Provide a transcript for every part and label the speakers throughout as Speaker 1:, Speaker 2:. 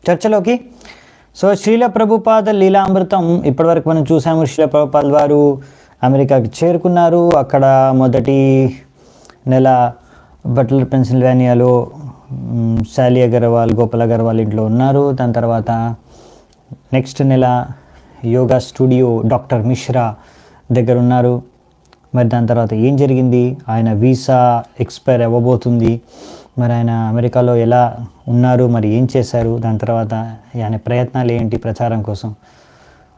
Speaker 1: చర్చలోకి. So Srila Prabhupada లీలామృతం ఇప్పటివరకు మనం చూసాము. శ్రీల ప్రభుపాద వారు అమెరికాకి చేరుకున్నారు. అక్కడ మొదటి నెల బట్లర్ పెన్సిల్వేనియాలో శాలి అగర్వాల్, గోపాల్ అగర్వాల్ ఇంట్లో ఉన్నారు. దాని తర్వాత నెక్స్ట్ నెల యోగా స్టూడియో డాక్టర్ మిశ్రా దగ్గర ఉన్నారు. మరి దాని తర్వాత ఏం జరిగింది, ఆయన వీసా ఎక్స్పైర్ అవ్వబోతుంది, మరి ఆయన అమెరికాలో ఎలా ఉన్నారు, మరి ఏం చేశారు, దాని తర్వాత ఆయన ప్రయత్నాలు ఏంటి ప్రచారం కోసం,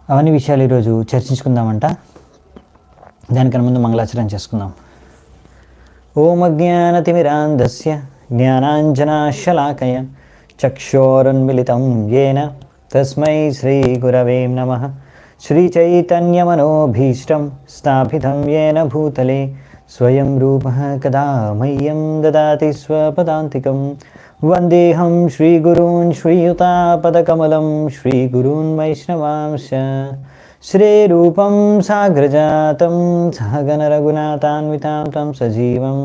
Speaker 1: అవన్నీ విషయాలు ఈరోజు చర్చించుకుందామంట. దానికన్నా ముందు మంగళాచరణ చేసుకుందాం. ఓం అజ్ఞానతిమిరాంధస్య జ్ఞానాంజనాశలాకయ చక్షోరున్మిళితం యేన తస్మై శ్రీగురవే నమః. శ్రీచైతన్యమనోభీష్టం స్థాపితం యేన భూతలే స్వయం రూపః కదా మह्यं దదాతి స్వపదాంతికం. వందేహం శ్రీగురూన్ శ్రీయుతాపదకమలం శ్రీగురూన్ వైష్ణవాంశ. శ్రీరూపం సాగ్రజాతం సహగణ రఘునాథాన్వితాం తం సజీవం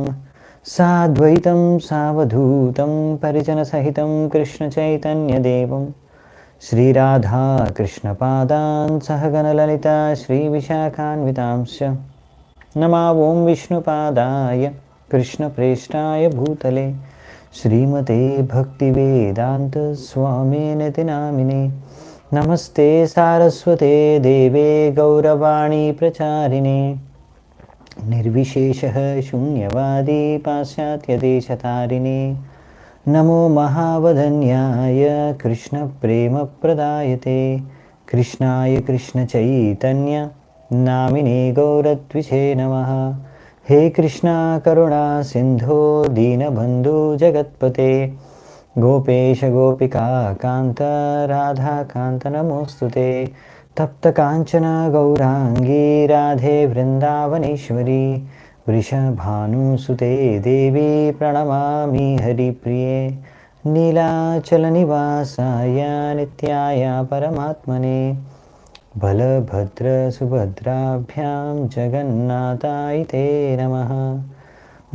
Speaker 1: సాద్వైతం సావధూతం పరిజనసహితం కృష్ణచైతన్యదేవం శ్రీరాధా కృష్ణపాదాన్ సహగణ లలితా శ్రీవిశాఖాన్వితాంశ. నమా ఓం విష్ణుపాదాయ కృష్ణప్రేష్టాయ భూతలే శ్రీమతే భక్తివేదాంత స్వామినితి నామినే. నమస్తే సారస్వతే దేవే గౌరవాణి ప్రచారిణే నిర్విశేషః శూన్యవాది పాశ్చాత్యదేశతారిణే. నమో మహావదన్యాయ కృష్ణప్రేమప్రదాయతే కృష్ణాయ కృష్ణచైతన్య నామినే గౌరత్విషే నమః. హే కృష్ణ కరుణా సింధో దీనబంధు జగత్పతే గోపేశ గోపికా కాంత రాధాకాంత నమోస్తుతే. తప్త కాంచన గౌరాంగీ రాధే వృందావనేశ్వరి వృషభానుసుతే దేవి ప్రణమామి హరిప్రియే. నీలాచల నివాసాయ నిత్యాయ పరమాత్మనే బలభద్ర సుభద్రాభ్యాం జగన్నాథాయ తే నమః.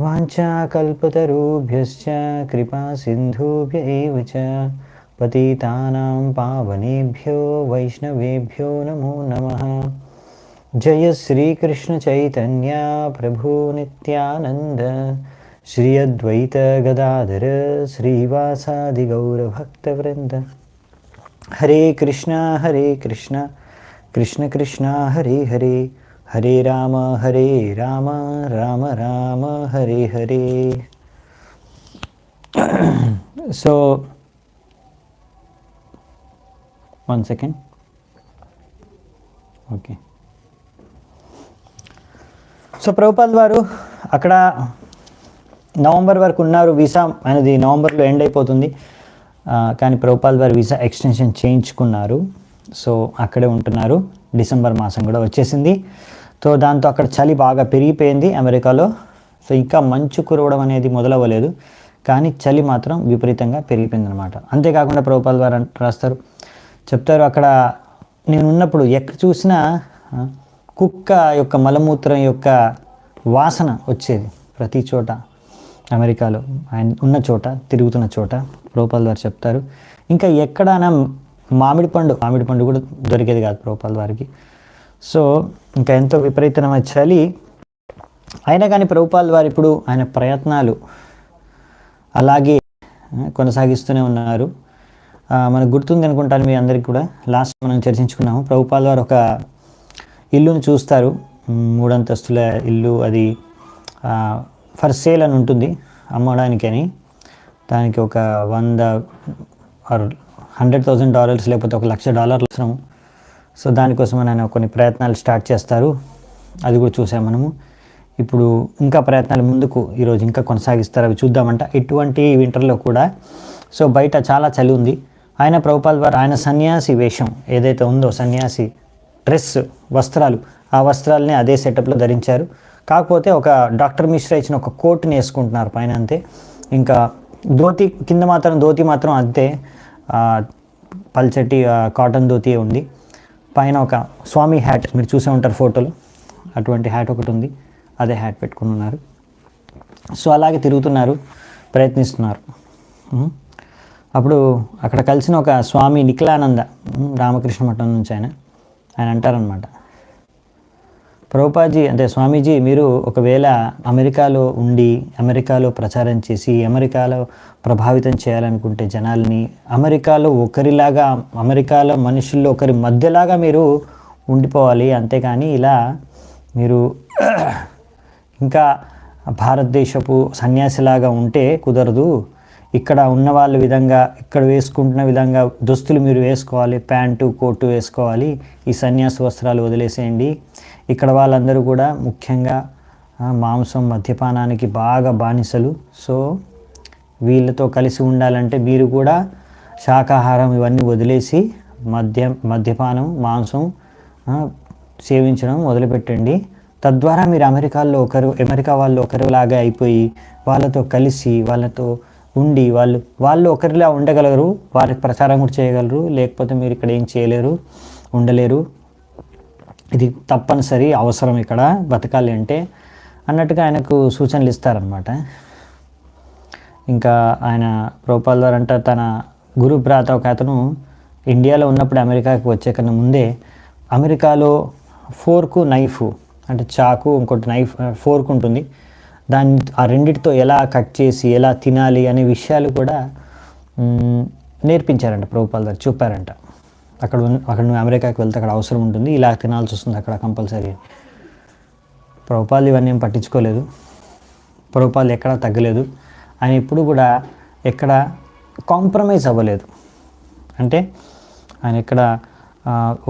Speaker 1: వాంఛాకల్పతరుభ్యశ్చ కృపా సింధుభ్య ఏవ చ పతితానాం పావనేభ్యో వైష్ణవేభ్యో నమో నమః. జయ శ్రీకృష్ణ చైతన్య ప్రభు నిత్యానంద శ్రీ అద్వైత గదాధర శ్రీవాసాది గౌరభక్తవృంద. Hare Krishna Krishna Krishna Hare Hare Hare Rama Rama Rama Hare Hare. So 1 second. Okay. So Prabhupad వారు అక్కడ నవంబర్ వరకు ఉన్నారు. వీసా అనేది నవంబర్లో ఎండ్ అయిపోతుంది, కానీ ప్రభుపాద్ వారు వీసా ఎక్స్టెన్షన్ చేయించుకున్నారు. సో అక్కడే ఉంటున్నారు. డిసెంబర్ మాసం కూడా వచ్చేసింది. సో దాంతో అక్కడ చలి బాగా పెరిగిపోయింది అమెరికాలో. సో ఇంకా మంచు కురవడం అనేది మొదలవ్వలేదు, కానీ చలి మాత్రం విపరీతంగా పెరిగిపోయింది అనమాట. అంతేకాకుండా ప్రభుపాద్ వారు చెప్తారు, అక్కడ నేను ఉన్నప్పుడు ఎక్కడ చూసినా కుక్క యొక్క మలమూత్రం యొక్క వాసన వచ్చేది ప్రతి చోట అమెరికాలో, ఆయన ఉన్న చోట, తిరుగుతున్న చోట. ప్రభుపాద్ వారు చెప్తారు, ఇంకా ఎక్కడైనా మామిడి పండు కూడా దొరికేది కాదు ప్రభుపాద్ వారికి. సో ఇంకా ఎంతో విపరీతమైన చలి. అయినా కానీ ప్రభుపాద్ వారు ఇప్పుడు ఆయన ప్రయత్నాలు అలాగే కొనసాగిస్తూనే ఉన్నారు. మనకు గుర్తుంది అనుకుంటాను మీ అందరికీ కూడా, లాస్ట్ మనం చర్చించుకున్నాము. ప్రభుపాద్ వారు ఒక ఇల్లును చూస్తారు, 3 అంతస్తుల ఇల్లు. అది ఫర్ సేల్ అని ఉంటుంది, అమ్మడానికని. దానికి ఒక $100,000 లేకపోతే $1,00,000 అవసరం. సో దానికోసం ఆయన కొన్ని ప్రయత్నాలు స్టార్ట్ చేస్తారు, అది కూడా చూసాం మనము. ఇప్పుడు ఇంకా ప్రయత్నాలు ముందుకు ఈరోజు ఇంకా కొనసాగిస్తారు, అవి చూద్దామంట. ఇటువంటి వింటర్లో కూడా సో బయట చాలా చలి ఉంది. ఆయన ప్రభుపాద్ వారు ఆయన సన్యాసి వేషం ఏదైతే ఉందో, సన్యాసి డ్రెస్, వస్త్రాలు, ఆ వస్త్రాలని అదే సెటప్లో ధరించారు. కాకపోతే ఒక డాక్టర్ మిశ్రా ఇచ్చిన ఒక కోట్ని వేసుకుంటున్నారు పైన, అంతే. ఇంకా ధోతి కింద మాత్రం, ధోతి మాత్రం అంతే పల్చటి కాటన్ ధోతి ఉంది. పైన ఒక స్వామి హ్యాట్, మీరు చూసే ఉంటారు ఫోటోలు, అటువంటి హ్యాట్ ఒకటి ఉంది, అదే హ్యాట్ పెట్టుకుని ఉన్నారు. సో అలాగే తిరుగుతున్నారు, ప్రయత్నిస్తున్నారు. అప్పుడు అక్కడ కలిసిన ఒక స్వామి నిఖిలానంద, రామకృష్ణ మఠం నుంచి ఆయన అంటారనమాట, ప్రభుపాదజీ అంటే స్వామీజీ, మీరు ఒకవేళ అమెరికాలో ఉండి అమెరికాలో ప్రచారం చేసి అమెరికాలో ప్రభావితం చేయాలనుకుంటే జనాల్ని, అమెరికాలో ఒకరిలాగా, అమెరికాలో మనుషుల్లో ఒకరి మధ్యలాగా మీరు ఉండిపోవాలి, అంతేకాని ఇలా మీరు ఇంకా భారతదేశపు సన్యాసిలాగా ఉంటే కుదరదు. ఇక్కడ ఉన్న వాళ్ళ విధంగా, ఇక్కడ వేసుకుంటున్న విధంగా దుస్తులు మీరు వేసుకోవాలి, ప్యాంటు కోటు వేసుకోవాలి, ఈ సన్యాసి వస్త్రాలు వదిలేసేయండి. ఇక్కడ వాళ్ళందరూ కూడా ముఖ్యంగా మాంసం మద్యపానానికి బాగా బానిసలు. సో వీళ్ళతో కలిసి ఉండాలంటే మీరు కూడా శాకాహారం ఇవన్నీ వదిలేసి మద్యపానం, మాంసం సేవించడం మొదలుపెట్టండి. తద్వారా మీరు అమెరికా వాళ్ళు ఒకరిలాగా అయిపోయి వాళ్ళతో కలిసి, వాళ్ళతో ఉండి వాళ్ళు ఒకరిలా ఉండగలరు, వారికి ప్రచారం కూడా చేయగలరు. లేకపోతే మీరు ఇక్కడ ఏం చేయలేరు, ఉండలేరు. ఇది తప్పనిసరి అవసరం ఇక్కడ బతకాలి అంటే అన్నట్టుగా ఆయనకు సూచనలు ఇస్తారనమాట. ఇంకా ఆయన ప్రభుపాల్ వారు అంటారు, తన గురు భ్రాత ఒక అతను ఇండియాలో ఉన్నప్పుడు అమెరికాకి వచ్చే కన్నా ముందే అమెరికాలో ఫోర్కు నైఫ్ అంటే చాకు, ఇంకోటి నైఫ్ ఫోర్క్ ఉంటుంది, ఆ రెండిటితో ఎలా కట్ చేసి ఎలా తినాలి అనే విషయాలు కూడా నేర్పించారంట ప్రభుపాల్ వారు, చెప్పారంట. అక్కడ నువ్వు అమెరికాకి వెళ్తే అక్కడ అవసరం ఉంటుంది, ఇలా తినాల్సి వస్తుంది అక్కడ కంపల్సరీ. ప్రభుపాల్ ఇవన్నీ ఏం పట్టించుకోలేదు, ప్రభుపాల్ ఎక్కడా తగ్గలేదు, ఆయన ఎప్పుడు కూడా ఎక్కడ కాంప్రమైజ్ అవ్వలేదు. అంటే ఆయన ఇక్కడ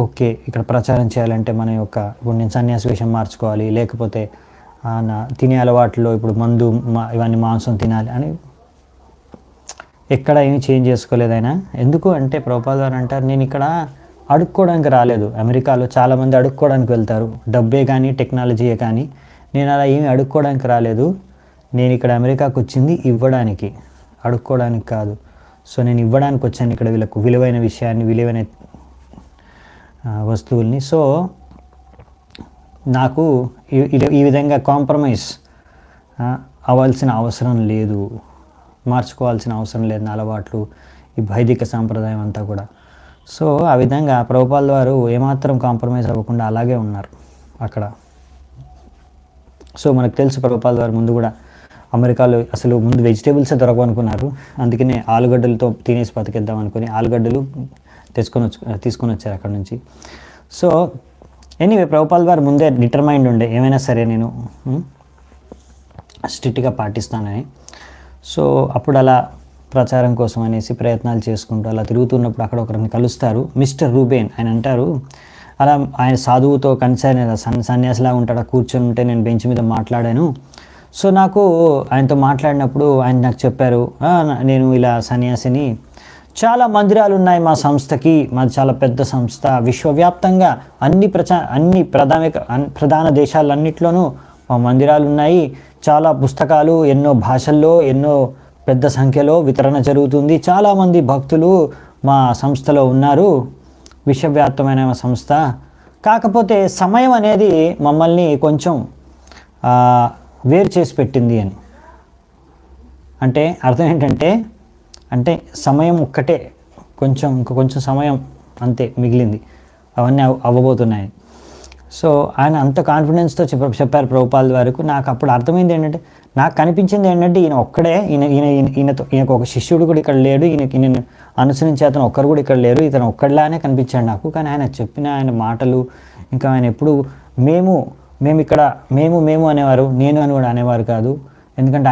Speaker 1: ఓకే ఇక్కడ ప్రచారం చేయాలంటే మన యొక్క ఇప్పుడు నేను సన్యాసి వేషం మార్చుకోవాలి, లేకపోతే నా తినే అలవాట్లో ఇప్పుడు మందు ఇవన్నీ మాంసం తినాలి అని ఎక్కడ ఏమి చేంజ్ చేసుకోలేదు ఆయన. ఎందుకు అంటే ప్రభుపాల్ వారు అంటారు, నేను ఇక్కడ అడుక్కోవడానికి రాలేదు. అమెరికాలో చాలామంది అడుక్కోవడానికి వెళ్తారు, డబ్బే కానీ టెక్నాలజీయే కానీ. నేను అలా ఏమి అడుక్కోవడానికి రాలేదు, నేను ఇక్కడ అమెరికాకు వచ్చింది ఇవ్వడానికి, అడుక్కోవడానికి కాదు. సో నేను ఇవ్వడానికి వచ్చాను ఇక్కడ వీళ్ళకు విలువైన విషయాన్ని, విలువైన వస్తువుల్ని. సో నాకు ఈ విధంగా కాంప్రమైజ్ అవ్వాల్సిన అవసరం లేదు, మార్చుకోవాల్సిన అవసరం లేదు నా అలవాట్లు, ఈ వైదిక సాంప్రదాయం అంతా కూడా. సో ఆ విధంగా ప్రభుపాల్ వారు ఏమాత్రం కాంప్రమైజ్ అవ్వకుండా అలాగే ఉన్నారు అక్కడ. సో మనకు తెలుసు ప్రభుపాల్ వారు ముందు కూడా అమెరికాలో అసలు ముందు వెజిటేబుల్సే దొరకవనుకున్నారు, అందుకనే ఆలుగడ్డలతో తినేసి బతికేద్దాం అనుకుని ఆలుగడ్డలు తీసుకొని వచ్చారు అక్కడ నుంచి. సో ఎనీవే ప్రభుపాల్ వారు ముందే డిటర్మైండ్ ఉండే, ఏమైనా సరే నేను స్ట్రిక్ట్గా పాటిస్తానని. సో అప్పుడు అలా ప్రచారం కోసం అనేసి ప్రయత్నాలు చేసుకుంటూ అలా తిరుగుతున్నప్పుడు అక్కడ ఒకరిని కలుస్తారు, మిస్టర్ రూబేన్. ఆయన అంటారు, అలా ఆయన సాధువుతో కన్సర్న్ సన్యాసిలా ఉంటాడు, కూర్చొని ఉంటే నేను బెంచ్ మీద మాట్లాడాను. సో నాకు ఆయనతో మాట్లాడినప్పుడు ఆయన నాకు చెప్పారు, నేను ఇలా సన్యాసిని, చాలా మందిరాలు ఉన్నాయి మా సంస్థకి, మాది చాలా పెద్ద సంస్థ, విశ్వవ్యాప్తంగా అన్ని ప్రధాన దేశాలన్నింటిలోనూ మా మందిరాలు ఉన్నాయి, చాలా పుస్తకాలు ఎన్నో భాషల్లో ఎన్నో పెద్ద సంఖ్యలో వితరణ జరుగుతుంది, చాలామంది భక్తులు మా సంస్థలో ఉన్నారు, విశ్వవ్యాప్తమైన మా సంస్థ. కాకపోతే సమయం అనేది మమ్మల్ని కొంచెం వేరు చేసి పెట్టింది అని. అంటే అర్థం ఏంటంటే, అంటే సమయం ఒక్కటే, ఇంకా కొంచెం సమయం అంతే మిగిలింది, అవన్నీ అవ్వబోతున్నాయి. సో ఆయన అంత కాన్ఫిడెన్స్తో చెప్పారు ప్రభుపాల్ వారికి. నాకు అప్పుడు అర్థమైంది ఏంటంటే, నాకు కనిపించింది ఏంటంటే ఈయన ఒక్కడే, ఈయనకు ఒక శిష్యుడు కూడా ఇక్కడ లేడు, ఈయన అనుసరించే అతను ఒక్కరు కూడా ఇక్కడ లేరు, ఇతను ఒక్కడిలానే కనిపించాడు నాకు. కానీ ఆయన చెప్పిన ఆయన మాటలు, ఇంకా ఆయన ఎప్పుడు మేము అనేవారు, నేను అని కూడా అనేవారు కాదు. ఎందుకంటే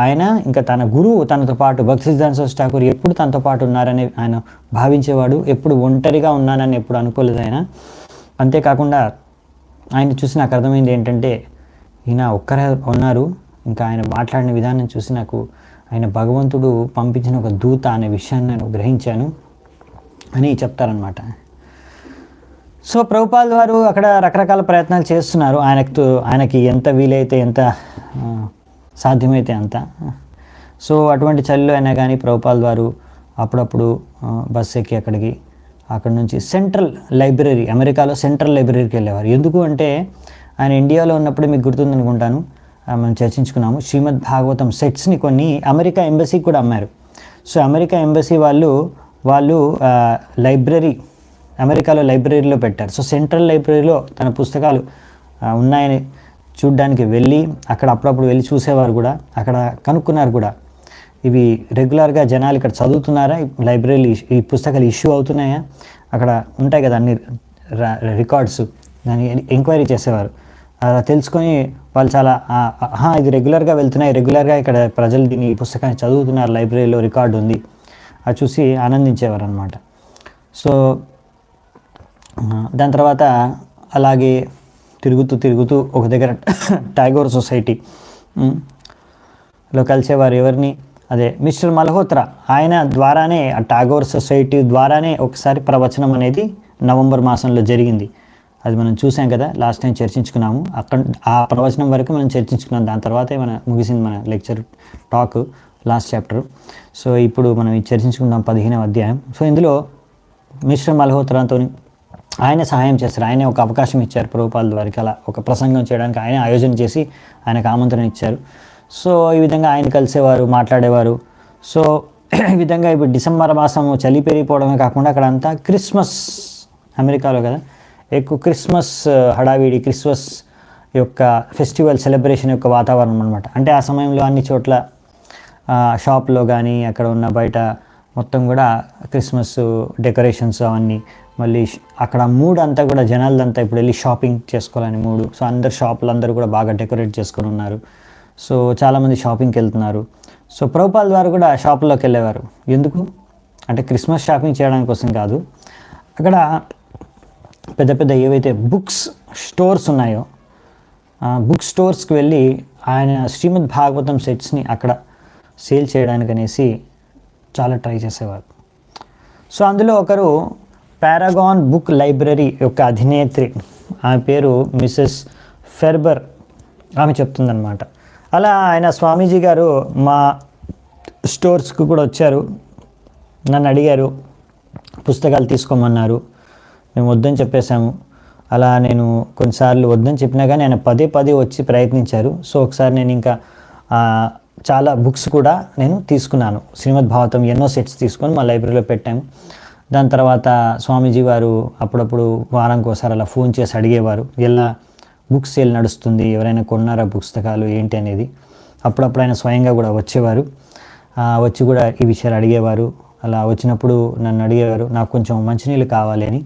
Speaker 1: ఆయన ఇంకా తన గురువు తనతో పాటు భక్తి సిద్ధాంత సరస్వతి ఠాకూర్ ఎప్పుడు తనతో పాటు ఉన్నారని ఆయన భావించేవాడు, ఎప్పుడు ఒంటరిగా ఉన్నానని ఎప్పుడు అనుకోలేదు ఆయన. అంతేకాకుండా ఆయన చూసి నాకు అర్థమైంది ఏంటంటే, ఈయన ఒక్కరే ఉన్నారు, ఇంకా ఆయన మాట్లాడిన విధానం చూసి నాకు ఆయన భగవంతుడు పంపించిన ఒక దూత అనే విషయాన్ని నేను గ్రహించాను అని చెప్తారనమాట. సో ప్రభుపాల్ వారు అక్కడ రకరకాల ప్రయత్నాలు చేస్తున్నారు, ఆయనకి ఎంత వీలైతే, ఎంత సాధ్యమైతే అంత. సో అటువంటి చలిలో అయినా కానీ ప్రభుపాల్ వారు అప్పుడప్పుడు బస్సు ఎక్కి అక్కడ నుంచి సెంట్రల్ లైబ్రరీ, అమెరికాలో సెంట్రల్ లైబ్రరీకి వెళ్ళేవారు. ఎందుకు అంటే ఆయన ఇండియాలో ఉన్నప్పుడు మీకు గుర్తుందనుకుంటాను, మనం చర్చించుకున్నాము, శ్రీమద్ భాగవతం సెట్స్ని కొన్ని అమెరికా ఎంబసీకి కూడా అమ్మారు. సో అమెరికా ఎంబసీ వాళ్ళు లైబ్రరీ, అమెరికాలో లైబ్రరీలో పెట్టారు. సో సెంట్రల్ లైబ్రరీలో తన పుస్తకాలు ఉన్నాయని చూడ్డానికి వెళ్ళి అక్కడ అప్పుడప్పుడు వెళ్ళి చూసేవారు కూడా. అక్కడ కనుక్కున్నారు కూడా, ఇవి రెగ్యులర్గా జనాలు ఇక్కడ చదువుతున్నారా, లైబ్రరీలు ఈ పుస్తకాలు ఇష్యూ అవుతున్నాయా, అక్కడ ఉంటాయి కదా అన్ని రికార్డ్స్, దాన్ని ఎంక్వైరీ చేసేవారు. అలా తెలుసుకొని వాళ్ళు చాలా ఇది రెగ్యులర్గా వెళ్తున్నాయి, రెగ్యులర్గా ఇక్కడ ప్రజలు దీన్ని ఈ పుస్తకాన్ని చదువుతున్నారు, లైబ్రరీలో రికార్డు ఉంది, అది చూసి ఆనందించేవారు అనమాట. సో దాని తర్వాత అలాగే తిరుగుతూ ఒక దగ్గర టాగోర్ సొసైటీలో కలిసేవారు. ఎవరిని, అదే మిస్టర్ మల్హోత్రా. ఆయన ద్వారానే, ఆ టాగోర్ సొసైటీ ద్వారానే ఒకసారి ప్రవచనం అనేది నవంబర్ మాసంలో జరిగింది. అది మనం చూసాం కదా, లాస్ట్ టైం చర్చించుకున్నాము. ఆ ప్రవచనం వరకు మనం చర్చించుకున్నాం. దాని తర్వాతే ముగిసింది మన lecture talk, last chapter. So ఇప్పుడు మనం చర్చించుకుంటాం 15వ అధ్యాయం. సో ఇందులో మిస్టర్ మల్హోత్రాతో ఆయనే సహాయం చేస్తారు. ఆయనే ఒక అవకాశం ఇచ్చారు ప్రభుపాల్ వారికి, అలా ఒక ప్రసంగం చేయడానికి ఆయన ఆయోజన చేసి ఆయనకు ఆమంత్రణ ఇచ్చారు. సో ఈ విధంగా ఆయన కలిసేవారు, మాట్లాడేవారు. సో ఈ విధంగా ఇప్పుడు డిసెంబర్ మాసం చలి పెరిగిపోవడమే కాకుండా అక్కడ అంతా క్రిస్మస్, అమెరికాలో కదా ఎక్కువ క్రిస్మస్ హడావిడి, క్రిస్మస్ యొక్క ఫెస్టివల్ సెలబ్రేషన్ యొక్క వాతావరణం అనమాట. అంటే ఆ సమయంలో అన్ని చోట్ల షాప్లో కానీ అక్కడ ఉన్న బయట మొత్తం కూడా క్రిస్మస్ డెకరేషన్స్ అవన్నీ, మళ్ళీ అక్కడ మూడ్ అంతా కూడా జనాలదంతా ఇప్పుడు వెళ్ళి షాపింగ్ చేసుకోవాలని మూడు. సో అందరు షాపులు అందరూ కూడా బాగా డెకరేట్ చేసుకొని ఉన్నారు. సో చాలామంది షాపింగ్కి వెళ్తున్నారు. సో ప్రభుపాల్ వారు కూడా షాపుల్లోకి వెళ్ళేవారు. ఎందుకు అంటే క్రిస్మస్ షాపింగ్ చేయడానికి కోసం కాదు, అక్కడ పెద్ద పెద్ద ఏవైతే బుక్స్ స్టోర్స్ ఉన్నాయో బుక్ స్టోర్స్కి వెళ్ళి ఆయన శ్రీమద్ భాగవతం సెట్స్ని అక్కడ సేల్ చేయడానికి అనేసి చాలా ట్రై చేసేవారు. సో అందులో ఒకరు పారాగాన్ బుక్ లైబ్రరీ యొక్క అధినేత్రి, ఆమె పేరు మిసెస్ ఫెర్బర్, ఆమె చెప్తుందన్నమాట. అలా ఆయన స్వామీజీ గారు మా స్టోర్స్కి కూడా వచ్చారు, నన్ను అడిగారు, పుస్తకాలు తీసుకోమన్నారు. మేము వద్దని చెప్పేశాము. అలా నేను కొన్నిసార్లు వద్దని చెప్పినా కానీ ఆయన పదే వచ్చి ప్రయత్నించారు. సో ఒకసారి నేను ఇంకా చాలా బుక్స్ కూడా నేను తీసుకున్నాను. శ్రీమద్ భాగవతం ఎన్నో సెట్స్ తీసుకొని మా లైబ్రరీలో పెట్టాము. దాని తర్వాత స్వామీజీ వారు అప్పుడప్పుడు వారానికి ఒకసారి అలా ఫోన్ చేసి అడిగేవారు, ఎలా బుక్ సేల్ నడుస్తుంది, ఎవరైనా కొన్నారా పుస్తకాలు ఏంటి అనేది. అప్పుడప్పుడు ఆయన స్వయంగా కూడా వచ్చేవారు, వచ్చి కూడా ఈ విషయాలు అడిగేవారు. అలా వచ్చినప్పుడు నన్ను అడిగేవారు, నాకు కొంచెం మంచినీళ్ళు కావాలి అని.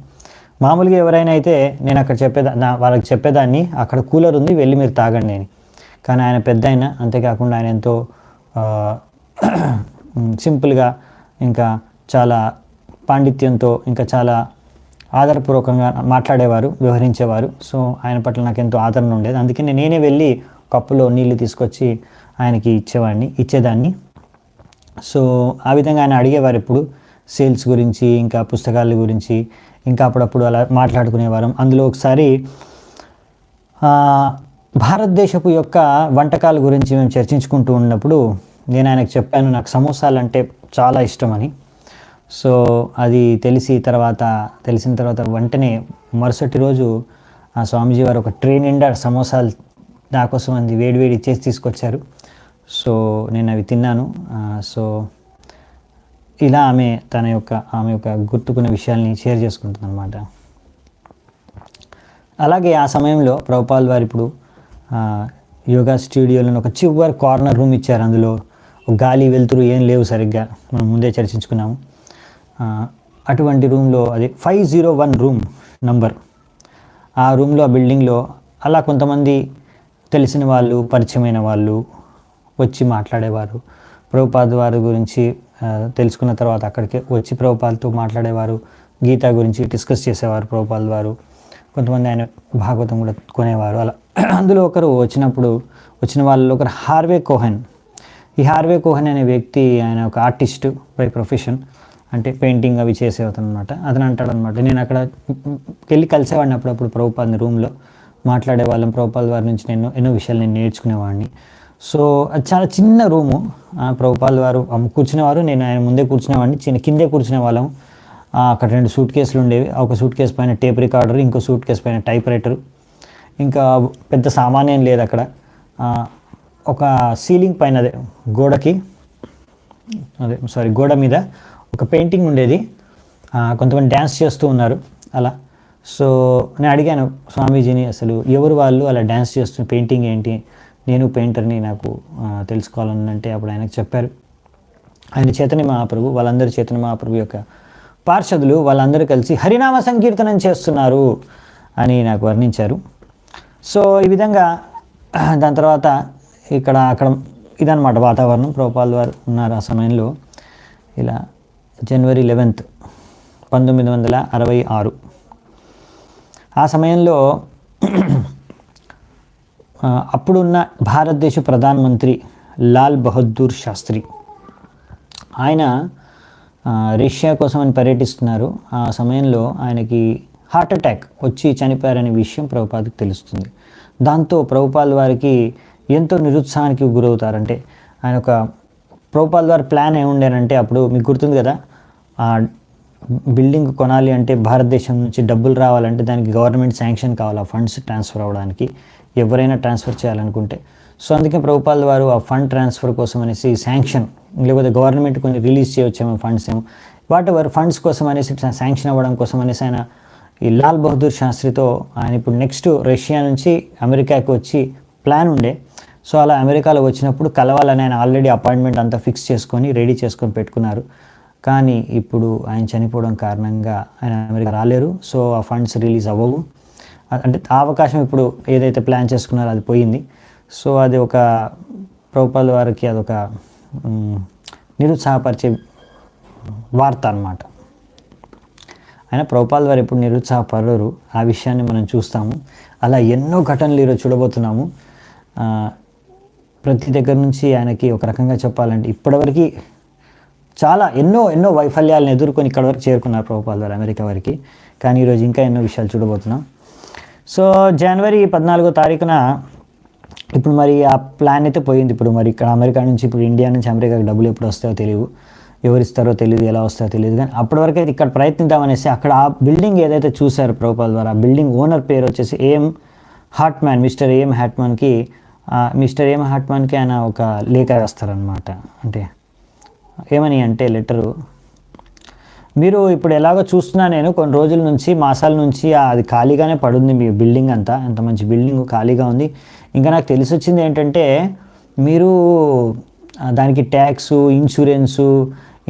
Speaker 1: మామూలుగా ఎవరైనా అయితే నేను అక్కడ వాళ్ళకి చెప్పేదాన్ని, అక్కడ కూలర్ ఉంది వెళ్ళి మీరు తాగండి అని. కానీ ఆయన పెద్ద ఆయన, అంతేకాకుండా ఆయన ఎంతో సింపుల్గా, ఇంకా చాలా పాండిత్యంతో, ఇంకా చాలా ఆదరపూర్వకంగా మాట్లాడేవారు, వ్యవహరించేవారు. సో ఆయన పట్ల నాకు ఎంతో ఆదరణ ఉండేది. అందుకని నేనే వెళ్ళి కప్పులో నీళ్ళు తీసుకొచ్చి ఆయనకి ఇచ్చేదాన్ని. సో ఆ విధంగా ఆయన అడిగేవారు ఎప్పుడు సేల్స్ గురించి, ఇంకా పుస్తకాల గురించి, ఇంకా అప్పుడప్పుడు అలా మాట్లాడుకునేవారు. అందులో ఒకసారి భారతదేశపు యొక్క వంటకాల గురించి మేము చర్చించుకుంటూ ఉన్నప్పుడు నేను ఆయనకు చెప్పాను, నాకు సమోసాలు అంటే చాలా ఇష్టమని. సో అది తెలిసిన తర్వాత వెంటనే మరుసటి రోజు ఆ స్వామీజీ వారు ఒక ట్రే నిండా సమోసాలు నా కోసం అది వేడివేడి ఇచ్చేసి తీసుకొచ్చారు. సో నేను అవి తిన్నాను. సో ఇలా ఆమె యొక్క గుర్తుకున్న విషయాల్ని షేర్ చేసుకుంటుంది అన్నమాట. అలాగే ఆ సమయంలో ప్రభుపాల్ వారు ఇప్పుడు యోగా స్టూడియోలో ఒక చివరి కార్నర్ రూమ్ ఇచ్చారు. అందులో గాలి వెలుతురు ఏం లేవు సరిగ్గా, మనం ముందే చర్చించుకున్నాము. అటువంటి రూమ్లో, అది 501 రూమ్ నంబర్, ఆ రూమ్లో, ఆ బిల్డింగ్లో అలా కొంతమంది తెలిసిన వాళ్ళు, పరిచయమైన వాళ్ళు వచ్చి మాట్లాడేవారు. ప్రభుపాద్ వారి గురించి తెలుసుకున్న తర్వాత అక్కడికి వచ్చి ప్రభుపాద్తో మాట్లాడేవారు, గీతా గురించి డిస్కస్ చేసేవారు ప్రభుపాద్ వారు. కొంతమంది ఆయన భాగవతం కూడా కొనేవారు. అలా అందులో వచ్చిన వాళ్ళలో ఒకరు హార్వే కోహెన్. ఈ హార్వే కోహెన్ అనే వ్యక్తి, ఆయన ఒక ఆర్టిస్ట్ బై ప్రొఫెషన్, అంటే పెయింటింగ్ అవి చేసేవాతను అనమాట. అతను అంటాడు అనమాట, నేను అక్కడ వెళ్ళి కలిసేవాడిని అప్పుడప్పుడు ప్రభుపాద్ని, రూమ్లో మాట్లాడేవాళ్ళం. ప్రభుపాద్ వారి నుంచి ఎన్నో విషయాలు నేను నేర్చుకునేవాడిని. సో అది చాలా చిన్న రూము. ప్రభుపాద్ వారు కూర్చునేవారు, నేను ఆయన ముందే కూర్చునేవాడిని, కిందే కూర్చునే వాళ్ళం. అక్కడ 2 సూట్ కేసులు ఉండేవి. ఒక సూట్ కేసు పైన టేప్ రికార్డర్, ఇంకో సూట్ కేసు పైన టైప్ రైటర్, ఇంకా పెద్ద సామాన్యం లేదు అక్కడ. ఒక సీలింగ్ పైన, అదే గోడకి అదే సారీ గోడ మీద ఒక పెయింటింగ్ ఉండేది. కొంతమంది డ్యాన్స్ చేస్తూ ఉన్నారు అలా. సో నేను అడిగాను స్వామీజీని, అసలు ఎవరు వాళ్ళు అలా డ్యాన్స్ చేస్తున్న పెయింటింగ్ ఏంటి, నేను పెయింటర్ని, నాకు తెలుసుకోవాలని అంటే అప్పుడు ఆయనకు చెప్పారు. ఆయన చైతన్య మహాప్రభు, వాళ్ళందరూ చైతన్య మహాప్రభు యొక్క పార్షదులు, వాళ్ళందరూ కలిసి హరినామ సంకీర్తనం చేస్తున్నారు అని నాకు వర్ణించారు. సో ఈ విధంగా దాని తర్వాత అక్కడ ఇదన్నమాట వాతావరణం. ప్రభుపాల్ వారు ఉన్నారు ఆ సమయంలో. ఇలా జనవరి 11, 1966 ఆ సమయంలో అప్పుడున్న భారతదేశ ప్రధానమంత్రి లాల్ బహదూర్ శాస్త్రి, ఆయన రష్యా కోసం అని పర్యటిస్తున్నారు. ఆ సమయంలో ఆయనకి హార్ట్ అటాక్ వచ్చి చనిపోయారనే విషయం ప్రభుపాదకి తెలుస్తుంది. దాంతో ప్రభుపాల్ వారికి ఎంతో నిరుత్సాహానికి గురవుతారంటే, ఆయన ఒక ప్రభుపాల్ వారి ప్లాన్ ఏముండేనంటే, అప్పుడు మీకు గుర్తుంది కదా, ఆ బిల్డింగ్ కొనాలి అంటే భారతదేశం నుంచి డబ్బులు రావాలంటే దానికి గవర్నమెంట్ శాంక్షన్ కావాలి, ఆ ఫండ్స్ ట్రాన్స్ఫర్ అవ్వడానికి, ఎవరైనా ట్రాన్స్ఫర్ చేయాలనుకుంటే. సో అందుకే ప్రభుపాల్ వారు ఆ ఫండ్ ట్రాన్స్ఫర్ కోసం అనేసి శాంక్షన్, లేకపోతే గవర్నమెంట్ కొన్ని రిలీజ్ చేయవచ్చేమో ఫండ్స్ ఏమో, వాట్ ఎవర్ ఫండ్స్ కోసం అనేసి శాంక్షన్ అవ్వడం కోసం అనేసి ఆయన ఈ లాల్ బహదూర్ శాస్త్రితో ఆయన ఇప్పుడు నెక్స్ట్ రష్యా నుంచి అమెరికాకి వచ్చి ప్లాన్ ఉండే. సో అలా అమెరికాలో వచ్చినప్పుడు కలవాలని ఆయన ఆల్రెడీ అపాయింట్మెంట్ అంతా ఫిక్స్ చేసుకొని రెడీ చేసుకొని పెట్టుకున్నారు. కానీ ఇప్పుడు ఆయన చనిపోవడం కారణంగా ఆయన అమెరికా రాలేరు. సో ఆ ఫండ్స్ రిలీజ్ అవ్వవు. అంటే ఆ అవకాశం ఇప్పుడు ఏదైతే ప్లాన్ చేసుకున్నారో అది పోయింది. సో అది ఒక ప్రభుపాల్ వారికి అదొక నిరుత్సాహపరిచే వార్త అన్నమాట. ఆయన ప్రభుపాల్ వారు ఎప్పుడు నిరుత్సాహపడరు, ఆ విషయాన్ని మనం చూస్తాము. అలా ఎన్నో ఘటనలు ఈరోజు చూడబోతున్నాము. ప్రతి దగ్గర నుంచి ఆయనకి ఒక రకంగా చెప్పాలంటే ఇప్పటివరకు చాలా ఎన్నో వైఫల్యాలను ఎదుర్కొని ఇక్కడ వరకు చేరుకున్నారు ప్రభుపాల్ వారు అమెరికా వరకు. కానీ ఈరోజు ఇంకా ఎన్నో విషయాలు చూడబోతున్నాం. సో జనవరి 14వ తారీఖున ఇప్పుడు మరి ఆ ప్లాన్ అయితే పోయింది. ఇప్పుడు మరి ఇక్కడ అమెరికా నుంచి ఇప్పుడు ఇండియా నుంచి అమెరికాకి డబ్బులు ఎప్పుడు వస్తాయో తెలియదు, ఎవరిస్తారో తెలియదు, ఎలా వస్తాయో తెలియదు. కానీ అప్పటి వరకు అయితే ఇక్కడ ప్రయత్నిద్దామనేసి అక్కడ ఆ బిల్డింగ్ ఏదైతే చూశారు ప్రభుపాల్ వారు, ఆ బిల్డింగ్ ఓనర్ పేరు వచ్చేసి ఏఎం హార్ట్మ్యాన్, మిస్టర్ ఏఎం హార్ట్మ్యాన్కి ఆయన ఒక లేఖ రాస్తారనమాట. అంటే ఏమని అంటే లెటరు, మీరు ఇప్పుడు ఎలాగో చూస్తున్నా నేను కొన్ని రోజుల నుంచి, మాసాల నుంచి అది ఖాళీగానే పడుంది మీ బిల్డింగ్ అంతా, ఎంత మంచి బిల్డింగ్ ఖాళీగా ఉంది. ఇంకా నాకు తెలిసి వచ్చింది ఏంటంటే మీరు దానికి ట్యాక్సు, ఇన్సూరెన్సు,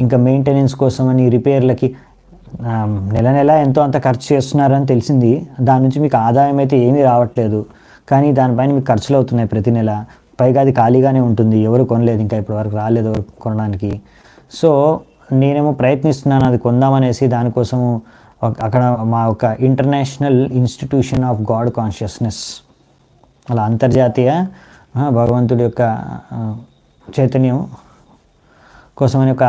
Speaker 1: ఇంకా మెయింటెనెన్స్ కోసమని, రిపేర్లకి నెల ఎంతో అంత ఖర్చు చేస్తున్నారని తెలిసింది. దాని నుంచి మీకు ఆదాయం అయితే ఏమీ రావట్లేదు, కానీ దానిపైన మీకు ఖర్చులు అవుతున్నాయి ప్రతి నెల. పైగా అది ఖాళీగానే ఉంటుంది, ఎవరు కొనలేదు, ఇంకా ఇప్పటి వరకు రాలేదు ఎవరు కొనడానికి. సో నేనేమో ప్రయత్నిస్తున్నాను అది కొందామనేసి. దానికోసము అక్కడ మా ఒక international institution of God consciousness, అలా అంతర్జాతీయ భగవంతుడి యొక్క చైతన్యం కోసమని ఒక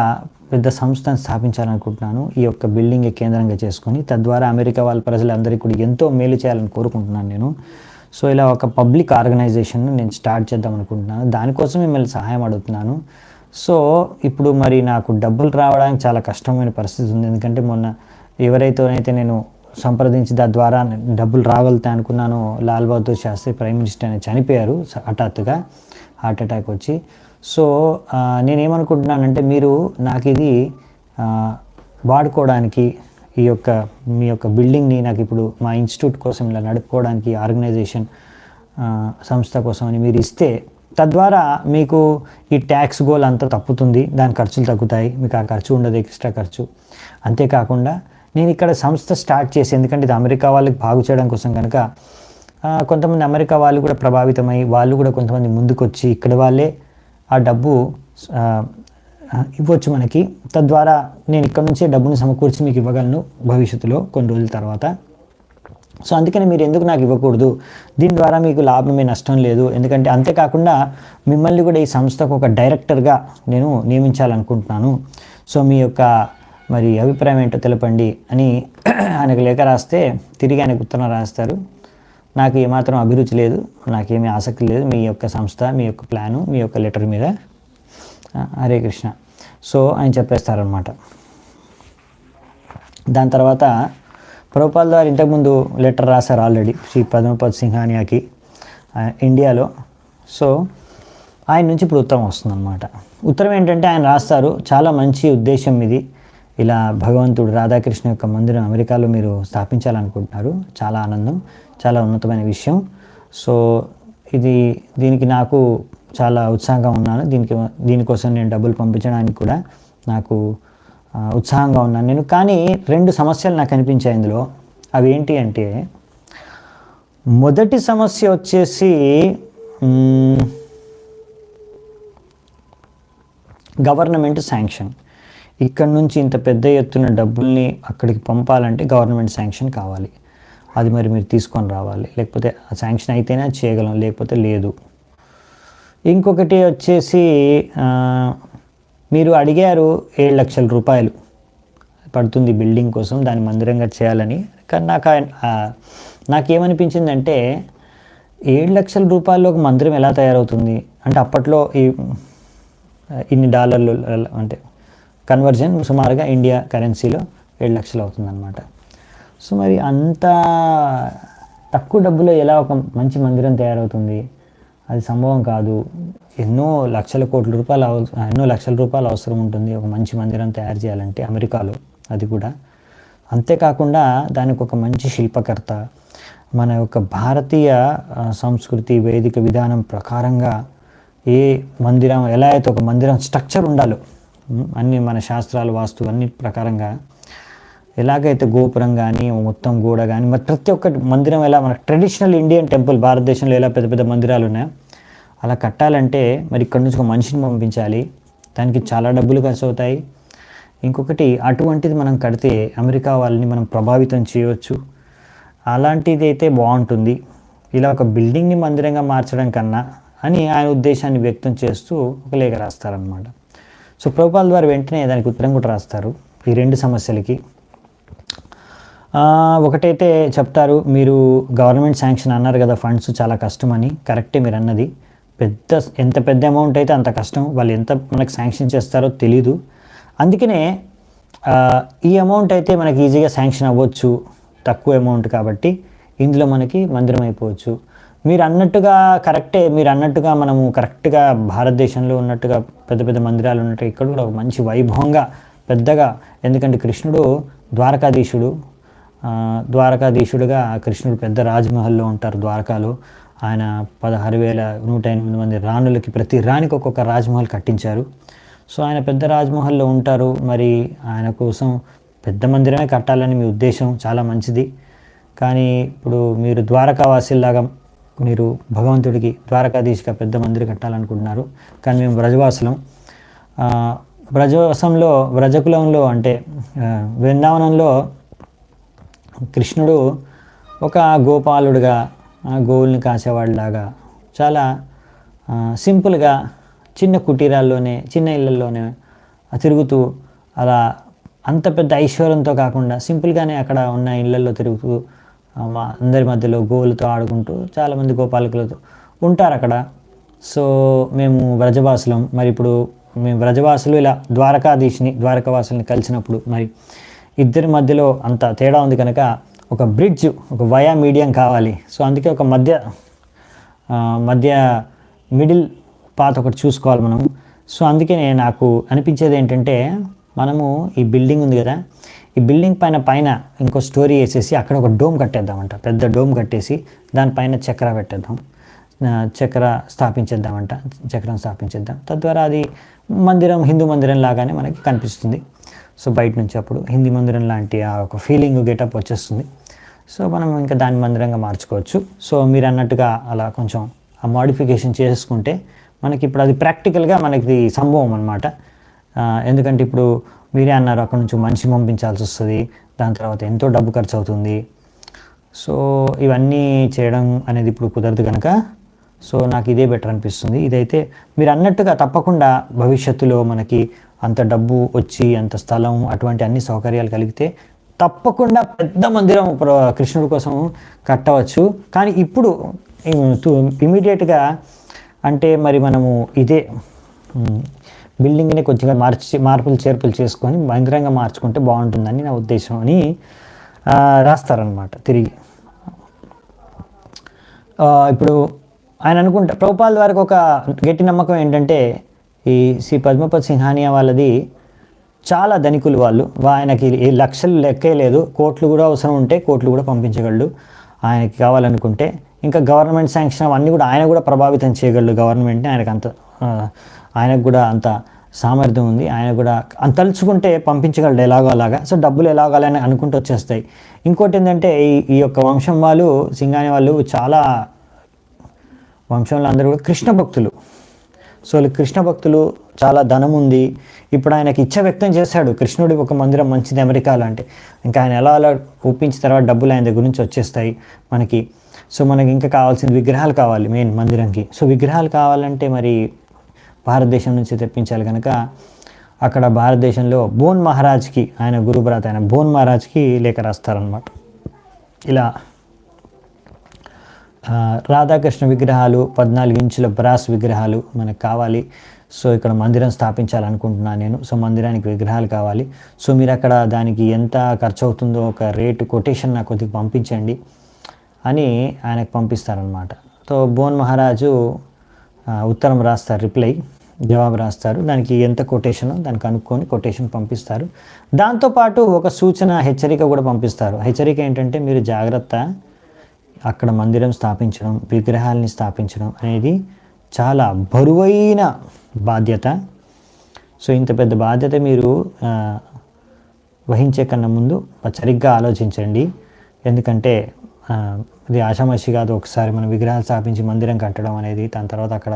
Speaker 1: పెద్ద సంస్థను స్థాపించాలనుకుంటున్నాను, ఈ యొక్క బిల్డింగ్ కేంద్రంగా చేసుకొని. తద్వారా అమెరికా వాళ్ళ ప్రజలందరికీ కూడా ఎంతో మేలు చేయాలని కోరుకుంటున్నాను నేను. సో ఇలా ఒక పబ్లిక్ ఆర్గనైజేషన్ను నేను స్టార్ట్ చేద్దాం అనుకుంటున్నాను. దానికోసం మిమ్మల్ని సహాయం అడుగుతున్నాను. సో ఇప్పుడు మరి నాకు డబ్బులు రావడానికి చాలా కష్టమైన పరిస్థితి ఉంది. ఎందుకంటే మొన్న ఎవరైతేనైతే నేను సంప్రదించి దాని ద్వారా డబ్బులు రాగలుగుతాయి అనుకున్నాను, లాల్ బహదూర్ శాస్త్రి ప్రైమ్ మినిస్టర్ అని చనిపోయారు హఠాత్తుగా, హార్ట్ అటాక్ వచ్చి. సో నేనేమనుకుంటున్నానంటే మీరు నాకు ఇది వాడుకోవడానికి, మీ యొక్క బిల్డింగ్ని నాకు ఇప్పుడు మా ఇన్స్టిట్యూట్ కోసం ఇలా నడుపుకోవడానికి ఆర్గనైజేషన్ సంస్థ కోసం అని మీరు ఇస్తే, తద్వారా మీకు ఈ ట్యాక్స్ గోల్ అంతా తప్పుతుంది, దాని ఖర్చులు తగ్గుతాయి, మీకు ఆ ఖర్చు ఉండదు, ఎక్స్ట్రా ఖర్చు. అంతేకాకుండా నేను ఇక్కడ సంస్థ స్టార్ట్ చేసి, ఎందుకంటే ఇది అమెరికా వాళ్ళకి బాగు చేయడం కోసం కనుక కొంతమంది అమెరికా వాళ్ళు కూడా ప్రభావితమై వాళ్ళు కూడా కొంతమంది ముందుకొచ్చి ఇక్కడ వాళ్ళే ఆ డబ్బు ఇవ్వచ్చు మనకి. తద్వారా నేను ఇక్కడ నుంచే డబ్బుని సమకూర్చి మీకు ఇవ్వగలను భవిష్యత్తులో కొన్ని రోజుల తర్వాత. సో అందుకని మీరు ఎందుకు నాకు ఇవ్వకూడదు, దీని ద్వారా మీకు లాభమే, నష్టం లేదు. ఎందుకంటే అంతేకాకుండా మిమ్మల్ని కూడా ఈ సంస్థకు ఒక డైరెక్టర్గా నేను నియమించాలనుకుంటున్నాను. సో మీ యొక్క మరి అభిప్రాయం ఏంటో తెలపండి అని ఆయనకు లేఖ రాస్తే తిరిగి ఆయనకు ఉత్తరం రాస్తారు. నాకు ఏమాత్రం అభిరుచి లేదు, నాకేమీ ఆసక్తి లేదు మీ యొక్క సంస్థ, మీ యొక్క ప్లాను, మీ యొక్క లెటర్ మీద, హరే కృష్ణ. సో ఆయన చెప్పేస్తారనమాట. దాని తర్వాత ప్రభుపాల్ గారు ఇంతకుముందు లెటర్ రాశారు ఆల్రెడీ శ్రీ పద్మపద్ సింఘానియాకి ఇండియాలో. సో ఆయన నుంచి ఇప్పుడు ఉత్తరం వస్తుందన్నమాట. ఉత్తరం ఏంటంటే ఆయన రాస్తారు, చాలా మంచి ఉద్దేశం ఇది, ఇలా భగవంతుడు రాధాకృష్ణ యొక్క మందిరం అమెరికాలో మీరు స్థాపించాలనుకుంటున్నారు, చాలా ఆనందం, చాలా ఉన్నతమైన విషయం. సో దీనికి నాకు చాలా ఉత్సాహంగా ఉన్నాను, దీనికోసం నేను డబ్బులు పంపించడానికి కూడా నాకు ఉత్సాహంగా ఉన్నాను నేను. కానీ 2 సమస్యలు నాకు అనిపించాయి ఇందులో. అవి ఏంటి అంటే, మొదటి సమస్య వచ్చేసి గవర్నమెంట్ శాంక్షన్. ఇక్కడ నుంచి ఇంత పెద్ద ఎత్తున డబ్బుల్ని అక్కడికి పంపాలంటే గవర్నమెంట్ శాంక్షన్ కావాలి. అది మరి మీరు తీసుకొని రావాలి, లేకపోతే ఆ శాంక్షన్ అయితేనే చేయగలం, లేకపోతే లేదు. ఇంకొకటి వచ్చేసి మీరు అడిగారు 7 లక్షల రూపాయలు పడుతుంది బిల్డింగ్ కోసం, దాన్ని మందిరంగా చేయాలని. కానీ నాకేమనిపించిందంటే 7 లక్షల రూపాయల్లో ఒక మందిరం ఎలా తయారవుతుంది అంటే, అప్పట్లో ఇన్ని డాలర్లు అంటే కన్వర్జన్ సుమారుగా ఇండియా కరెన్సీలో 7 లక్షలు అవుతుందన్నమాట. సో మరి అంత తక్కువ డబ్బులో ఎలా ఒక మంచి మందిరం తయారవుతుంది? అది సంభవం కాదు. ఎన్నో లక్షల రూపాయలు అవసరం ఉంటుంది ఒక మంచి మందిరం తయారు చేయాలంటే అమెరికాలో, అది కూడా. అంతేకాకుండా దానికి ఒక మంచి శిల్పకర్త, మన యొక్క భారతీయ సంస్కృతి వేదిక విధానం ప్రకారంగా ఏ మందిరం ఎలా అయితే ఒక మందిరం స్ట్రక్చర్ ఉండాలో, అన్ని మన శాస్త్రాలు వాస్తు అన్ని ప్రకారంగా ఎలాగైతే గోపురం కానీ మొత్తం గోడ కానీ మరి ప్రతి ఒక్కటి మందిరం ఎలా మన ట్రెడిషనల్ ఇండియన్ టెంపుల్ భారతదేశంలో ఎలా పెద్ద పెద్ద మందిరాలు ఉన్నాయో అలా కట్టాలంటే మరి ఇక్కడ నుంచి ఒక మనిషిని పంపించాలి, దానికి చాలా డబ్బులు ఖర్చు అవుతాయి. ఇంకొకటి అటువంటిది మనం కడితే అమెరికా వాళ్ళని మనం ప్రభావితం చేయవచ్చు, అలాంటిది అయితే బాగుంటుంది, ఇలా ఒక బిల్డింగ్ని మందిరంగా మార్చడం కన్నా అని ఆయన ఉద్దేశాన్ని వ్యక్తం చేస్తూ ఒక లేఖ రాస్తారనమాట. సో ప్రభుపాల్ ద్వారా వెంటనే దానికి ఉత్తరం కూడా రాస్తారు ఈ 2 సమస్యలకి. ఒకటైతే చెప్తారు, మీరు గవర్నమెంట్ శాంక్షన్ అన్నారు కదా, ఫండ్స్ చాలా కష్టం అని. కరెక్టే మీరు అన్నది, ఎంత పెద్ద అమౌంట్ అయితే అంత కష్టం, వాళ్ళు ఎంత మనకు శాంక్షన్ చేస్తారో తెలీదు. అందుకనే ఈ అమౌంట్ అయితే మనకి ఈజీగా శాంక్షన్ అవ్వచ్చు, తక్కువ అమౌంట్ కాబట్టి ఇందులో మనకి మందిరం అయిపోవచ్చు. మీరు అన్నట్టుగా కరెక్టే, మీరు అన్నట్టుగా మనము కరెక్ట్గా భారతదేశంలో ఉన్నట్టుగా పెద్ద పెద్ద మందిరాలు ఉన్నట్టు ఇక్కడ కూడా ఒక మంచి వైభవంగా పెద్దగా, ఎందుకంటే కృష్ణుడు ద్వారకాధీశుడుగా కృష్ణుడు పెద్ద రాజ్మహల్లో ఉంటారు ద్వారకాలో. ఆయన 16,108 మంది రాణులకి ప్రతి రాణికి ఒక్కొక్క రాజ్మహల్ కట్టించారు. సో ఆయన పెద్ద రాజ్మహల్లో ఉంటారు. మరి ఆయన కోసం పెద్ద మందిరమే కట్టాలని మీ ఉద్దేశం, చాలా మంచిది. కానీ ఇప్పుడు మీరు ద్వారకావాసిల్లాగా మీరు భగవంతుడికి ద్వారకాధీశుగా పెద్ద మందిరం కట్టాలనుకుంటున్నారు. కానీ మేము వ్రజకులంలో అంటే బృందావనంలో కృష్ణుడు ఒక గోపాలుడుగా గోవుల్ని కాసేవాడిలాగా చాలా సింపుల్గా చిన్న కుటీరాల్లోనే చిన్న ఇళ్ళల్లోనే తిరుగుతూ, అలా అంత పెద్ద ఐశ్వర్యంతో కాకుండా సింపుల్గానే అక్కడ ఉన్న ఇళ్ళల్లో తిరుగుతూ అందరి మధ్యలో గోవులతో ఆడుకుంటూ చాలామంది గోపాలకులతో ఉంటారు అక్కడ. సో మేము వ్రజవాసులం, మరి ఇప్పుడు మేము వ్రజవాసులు ఇలా ద్వారకావాసుల్ని కలిసినప్పుడు మరి ఇద్దరి మధ్యలో అంత తేడా ఉంది కనుక ఒక బ్రిడ్జ్, ఒక వయా మీడియం కావాలి. సో అందుకే ఒక మధ్య మిడిల్ పాత్ ఒకటి చూసుకోవాలి మనం. సో అందుకే నాకు అనిపించేది ఏంటంటే, మనము ఈ బిల్డింగ్ ఉంది కదా, ఈ బిల్డింగ్ పైన ఇంకో స్టోరీ వేసేసి అక్కడ ఒక డోమ్ కట్టేద్దామంట, పెద్ద డోమ్ కట్టేసి దానిపైన చక్రం స్థాపించేద్దాం. తద్వారా అది మందిరం, హిందూ మందిరం లాగానే మనకి కనిపిస్తుంది. సో బయట నుంచి అప్పుడు హిందూ మందిరం లాంటి ఆ ఒక ఫీలింగ్ గెటప్ వచ్చేస్తుంది. సో మనం ఇంకా దాని మందిరంగా మార్చుకోవచ్చు. సో మీరు అన్నట్టుగా అలా కొంచెం ఆ మోడిఫికేషన్ చేసుకుంటే మనకి ఇప్పుడు అది ప్రాక్టికల్గా మనకి సంభవం అన్నమాట. ఎందుకంటే ఇప్పుడు మీరే అన్నారు అక్కడ నుంచి మనిషి పంపించాల్సి వస్తుంది, దాని తర్వాత ఎంతో డబ్బు ఖర్చు అవుతుంది. సో ఇవన్నీ చేయడం అనేది ఇప్పుడు కుదరదు కనుక సో నాకు ఇదే బెటర్ అనిపిస్తుంది. ఇదైతే మీరు అన్నట్టుగా తప్పకుండా భవిష్యత్తులో మనకి అంత డబ్బు వచ్చి అంత స్థలం అటువంటి అన్ని సౌకర్యాలు కలిగితే తప్పకుండా పెద్ద మందిరం కృష్ణుడి కోసం కట్టవచ్చు. కానీ ఇప్పుడు ఇమీడియట్గా అంటే మరి మనము ఇదే బిల్డింగ్ని కొంచెంగా మార్పులు చేర్పులు చేసుకొని మందిరంగా మార్చుకుంటే బాగుంటుందని నా ఉద్దేశం అని రాస్తారనమాట తిరిగి. ఇప్పుడు ఆయన అనుకుంటా ప్రభుపాల్ వారికి ఒక గట్టి నమ్మకం ఏంటంటే ఈ శ్రీ పద్మపతి సింహానియా వాళ్ళది చాలా ధనికులు వాళ్ళు, ఆయనకి ఈ లక్షలు లెక్కే లేదు, కోట్లు కూడా అవసరం ఉంటే కోట్లు కూడా పంపించగలడు ఆయనకి కావాలనుకుంటే. ఇంకా గవర్నమెంట్ శాంక్షన్ అవన్నీ కూడా ఆయన కూడా ప్రభావితం చేయగలడు గవర్నమెంట్ని, ఆయనకు కూడా అంత సామర్థ్యం ఉంది, ఆయన కూడా అంత తలుచుకుంటే పంపించగలడు ఎలాగో అలాగా. సో డబ్బులు ఎలాగో అలానే అనుకుంటూ వచ్చేస్తాయి. ఇంకోటి ఏంటంటే ఈ యొక్క వంశం వాళ్ళు సింగాని వాళ్ళు చాలా వంశంలో అందరూ కూడా కృష్ణ భక్తులు. సో కృష్ణ భక్తులు, చాలా ధనం ఉంది. ఇప్పుడు ఆయనకి ఇచ్చ వ్యక్తం చేశాడు, కృష్ణుడి ఒక మందిరం మంచిది అమెరికాలో అంటే. ఇంకా ఆయన ఎలా అలా ఒప్పించిన తర్వాత డబ్బులు ఆయన దగ్గర నుంచి వచ్చేస్తాయి మనకి. సో మనకి ఇంకా కావాల్సిన విగ్రహాలు కావాలి మెయిన్ మందిరంకి. సో విగ్రహాలు కావాలంటే మరి భారతదేశం నుంచి తెప్పించాలి కనుక అక్కడ భారతదేశంలో బోన్ మహారాజ్కి, ఆయన గురుభ్రాత ఆయన బోన్ మహారాజ్కి లేఖ రాస్తారనమాట. ఇలా రాధాకృష్ణ విగ్రహాలు, 14 ఇంచుల బ్రాస్ విగ్రహాలు మనకు కావాలి. సో ఇక్కడ మందిరం స్థాపించాలనుకుంటున్నాను నేను. సో మందిరానికి విగ్రహాలు కావాలి. సో మీరు అక్కడ దానికి ఎంత ఖర్చు అవుతుందో ఒక రేటు కొటేషన్ నాకు కొద్దిగా పంపించండి అని ఆయనకు పంపిస్తారనమాట. సో బోన్ మహారాజు ఉత్తరం రాస్తారు, జవాబు రాస్తారు, దానికి ఎంత కొటేషనో దానికి కనుక్కొని కొటేషన్ పంపిస్తారు. దాంతోపాటు ఒక సూచన, హెచ్చరిక కూడా పంపిస్తారు. హెచ్చరిక ఏంటంటే మీరు జాగ్రత్త, అక్కడ మందిరం స్థాపించడం, విగ్రహాలని స్థాపించడం అనేది చాలా బరువైన బాధ్యత. సో ఇంత పెద్ద బాధ్యత మీరు వహించే కన్నా ముందు సరిగ్గా ఆలోచించండి. ఎందుకంటే ఇది ఆషామాషి కాదు. ఒకసారి మనం విగ్రహాలు స్థాపించి మందిరం కట్టడం అనేది, దాని తర్వాత అక్కడ